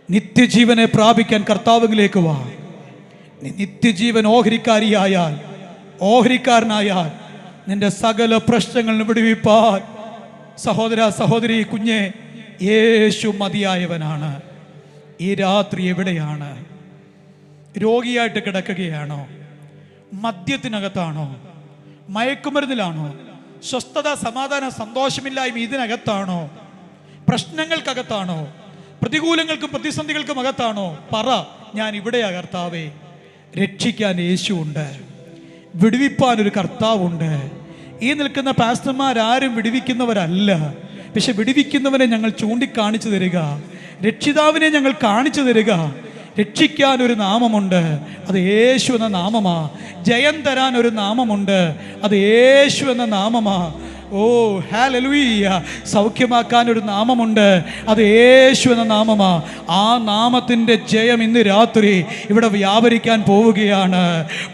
നിത്യജീവനെ പ്രാപിക്കാൻ കർത്താവിലേക്ക് വാ. നിത്യജീവൻ ഓഹരിക്കാരനായാൽ നിന്റെ സകല പ്രശ്നങ്ങളും വിടുവിപ്പാൻ സഹോദര സഹോദരി കുഞ്ഞെ, യേശു മതിയായവനാണ്. ഈ രാത്രി എവിടെയാണ്? രോഗിയായിട്ട് കിടക്കുകയാണോ? മദ്യത്തിനകത്താണോ? മയക്കുമരുന്നിലാണോ? സ്വസ്ഥത, സമാധാനം, സന്തോഷമില്ലായ്മ ഇതിനകത്താണോ? പ്രശ്നങ്ങൾക്കകത്താണോ? പ്രതികൂലങ്ങൾക്കും പ്രതിസന്ധികൾക്കും അകത്താണോ? പറ, ഞാൻ ഇവിടെയാ കർത്താവേ. രക്ഷിക്കാൻ യേശുവുണ്ട്, വിടുവിപ്പാൻ ഒരു കർത്താവുണ്ട്. ഈ നിൽക്കുന്ന പാസ്റ്റർമാരാരും വിടുവിക്കുന്നവരല്ല, പക്ഷെ വിടുവിക്കുന്നവനെ ഞങ്ങൾ ചൂണ്ടിക്കാണിച്ചു തരിക, രക്ഷിതാവിനെ ഞങ്ങൾ കാണിച്ചു തരിക. രക്ഷിക്കാൻ ഒരു നാമമുണ്ട്, അത് യേശു എന്ന നാമമാ. ജയം തരാൻ ഒരു നാമമുണ്ട്, അത് യേശു എന്ന നാമമാ. ഓ ഹല്ലേലൂയ. സൗഖ്യമാക്കാൻ ഒരു നാമമുണ്ട്, അത് യേശു എന്ന നാമമാ. ആ നാമത്തിൻ്റെ ജയം ഇന്ന് രാത്രി ഇവിടെ വ്യാപരിക്കാൻ പോവുകയാണ്.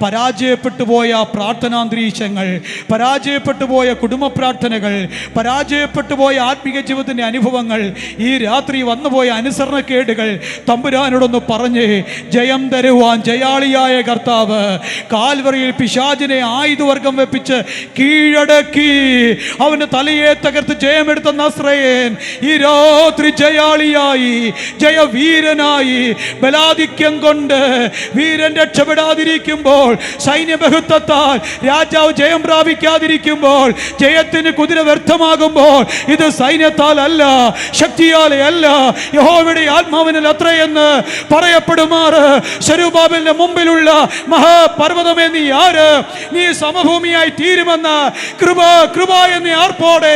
പരാജയപ്പെട്ടു പോയ പ്രാർത്ഥനാന്തരീക്ഷങ്ങൾ, പരാജയപ്പെട്ടു പോയ കുടുംബ പ്രാർത്ഥനകൾ, പരാജയപ്പെട്ടു പോയ ആത്മീയ ജീവിതത്തിൻ്റെ അനുഭവങ്ങൾ, ഈ രാത്രി വന്നുപോയ അനുസരണക്കേടുകൾ തമ്പുരാനോടൊന്ന് പറഞ്ഞ് ജയം തരുവാൻ ജയാളിയായ കർത്താവ് കാൽവറിയിൽ പിശാചിനെ ആയുധവർഗം വെപ്പിച്ച് കീഴടക്കി അവന്റെ തലയെ തകർത്ത് ജയമെടുത്ത നസ്രയൻ ഈ രാത്രി ജയാളിയായി, ജയവീരനായി, ബലാധിക്യം കൊണ്ട് വീരൻ രക്ഷപ്പെടാതിരിക്കുമ്പോൾ, സൈന്യബഹുത്വത്താൽ രാജാവ് ജയം പ്രാപിക്കാതിരിക്കുമ്പോൾ, ജയത്തിന് കുതിര വ്യർത്ഥമാകുമ്പോൾ, ഇത് സൈന്യത്താൽ അല്ല, ശക്തിയാലെ അല്ല, യഹോവയുടെ ആത്മാവിനാൽ അത്രയെന്ന് പറയപ്പെടുമാറ് ശെരുബ്ബാബേലിന്റെ മുമ്പിലുള്ള മഹാപർവ്വതമേ, നീ ആര്? നീ സമഭൂമിയായി തീരുമെന്ന കൃപ എന്നീ ആർപ്പോടെ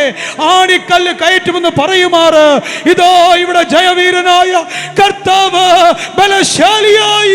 ആണിക്കല്ല് കയറ്റുമെന്ന് പറയുമാറ് ഇതോ ഇവിടെ ജയവീരനായ കർത്താവ് ബലശാലിയായി